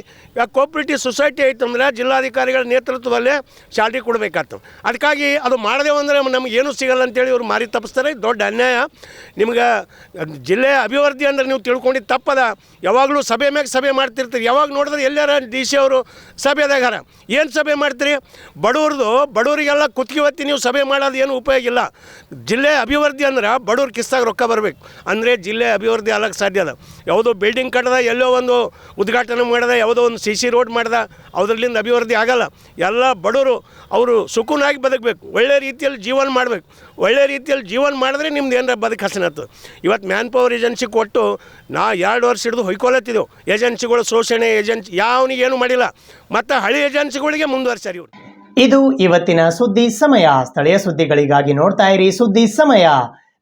ಕೋಆಪರೇಟಿವ್ ಸೊಸೈಟಿ ಐತಂದ್ರೆ ಜಿಲ್ಲಾಧಿಕಾರಿಗಳ ನೇತೃತ್ವದಲ್ಲೇ ಸ್ಯಾಲ್ರಿ ಕೊಡಬೇಕಾಗ್ತದೆ. ಅದಕ್ಕಾಗಿ ಅದು ಮಾಡದೇವು ಅಂದರೆ ನಮಗೇನು ಸಿಗಲ್ಲ ಅಂತೇಳಿ ಇವರು ಮಾರಿ ತಪ್ಪಿಸ್ತಾರೆ. ದೊಡ್ಡ ಅನ್ಯಾಯ. ನಿಮ್ಗೆ ಜಿಲ್ಲೆಯ ಅಭಿವೃದ್ಧಿ ಅಂದರೆ ನೀವು ತಿಳ್ಕೊಂಡಿದ್ದು ತಪ್ಪದ. ಯಾವಾಗಲೂ ಸಭೆ ಮ್ಯಾಗ ಸಭೆ ಮಾಡ್ತಿರ್ತೀರಿ. ಯಾವಾಗ ನೋಡಿದ್ರೆ ಎಲ್ಲಾರ DC ಅವರು ಸಭೆದಾಗಾರ ಏನು ಸಭೆ ಮಾಡ್ತೀರಿ? ಬಡವರಿಗೆಲ್ಲ ಕುತ್ತಿಗೆ ಹೊತ್ತಿ ನೀವು ಸಭೆ ಮಾಡೋದು ಏನು ಉಪಯೋಗ ಇಲ್ಲ. ಜಿಲ್ಲೆ ಅಭಿವೃದ್ಧಿ ಅಂದ್ರೆ ಬಡವ್ರ ಕಿಸ್ತಾಗ ರೊಕ್ಕ ಬರಬೇಕು, ಅಂದರೆ ಜಿಲ್ಲೆ ಅಭಿವೃದ್ಧಿ ಆಗಕ್ಕೆ ಸಾಧ್ಯ ಅದ. ಯಾವುದೋ ಬಿಲ್ಡಿಂಗ್ ಕಟ್ಟದ, ಎಲ್ಲೋ ಒಂದು ಉದ್ಘಾಟನೆ ಮಾಡಿದ, ಯಾವುದೋ ಒಂದು CC ರೋಡ್ ಮಾಡ್ದ, ಅದರಿಂದ ಅಭಿವೃದ್ಧಿ ಆಗಲ್ಲ. ಎಲ್ಲ ಬಡವರು ಅವರು ಸುಖನಾಗಿ ಬದುಕಬೇಕು, ಒಳ್ಳೆ ರೀತಿಯಲ್ಲಿ ಜೀವನ ಮಾಡಬೇಕು. ಒಳ್ಳೆ ರೀತಿಯಲ್ಲಿ ಜೀವನ ಮಾಡಿದ್ರೆ ನಿಮ್ದು ಏನಾರ ಬದುಕು ಹಸನತ್ತು. ಇವತ್ತು ಮ್ಯಾನ್ ಪವರ್ ಏಜೆನ್ಸಿ ಕೊಟ್ಟು 2 ವರ್ಷ ಹಿಡಿದು ಹೊಯ್ಕೊಳತ್ತಿದ್ದೆವು. ಏಜೆನ್ಸಿಗಳು ಶೋಷಣೆ, ಯಾವನಿಗೇನು ಮಾಡಿಲ್ಲ. ಮತ್ತು ಹಳಿ ಏಜೆನ್ಸಿಗಳಿಗೆ ಮುಂದುವರ್ಸ್ಯಾರ ಇವರು. ಇದು ಇವತ್ತಿನ ಸುದ್ದಿ ಸಮಯ. ಸ್ಥಳೀಯ ಸುದ್ದಿಗಳಿಗಾಗಿ ನೋಡ್ತಾ ಇರಿ ಸುದ್ದಿ ಸಮಯ.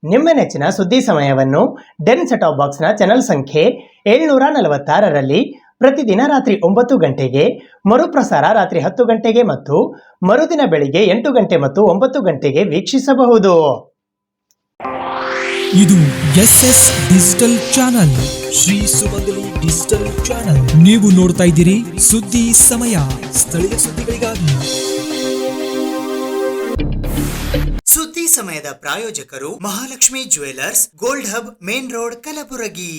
ನಿಮ್ಮ ನೆಚ್ಚಿನ ಸುದ್ದಿ ಸಮಯವನ್ನು ಡೆನ್ ಸೆಟ್ ಆಫ್ ಬಾಕ್ಸ್ನ ಚಾನೆಲ್ ಸಂಖ್ಯೆ 746ರಲ್ಲಿ ಪ್ರತಿದಿನ ರಾತ್ರಿ 9 ಗಂಟೆಗೆ, ಮರುಪ್ರಸಾರ ರಾತ್ರಿ 10 ಗಂಟೆಗೆ ಮತ್ತು ಮರುದಿನ ಬೆಳಿಗ್ಗೆ 8 ಗಂಟೆ ಮತ್ತು 9 ಗಂಟೆಗೆ ವೀಕ್ಷಿಸಬಹುದು. ಇದು SS ಡಿಜಿಟಲ್ ಚಾನಲ್, ಶ್ರೀ ಸುಮಂಗಲಿ ಡಿಜಿಟಲ್ ಚಾನಲ್. ನೀವು ನೋಡ್ತಾ ಇದ್ದೀರಿ ಸುದ್ದಿ ಸಮಯ, ಸ್ಥಳೀಯ ಸುದ್ದಿಗಳಿಗಾಗಿ. ಸುದ್ದಿ ಸಮಯದ ಪ್ರಾಯೋಜಕರು Mahalakshmi jewellers, gold hub, main road, Kalaburagi.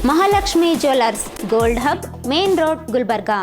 Mahalakshmi jewellers, gold hub, main road, Gulbarga.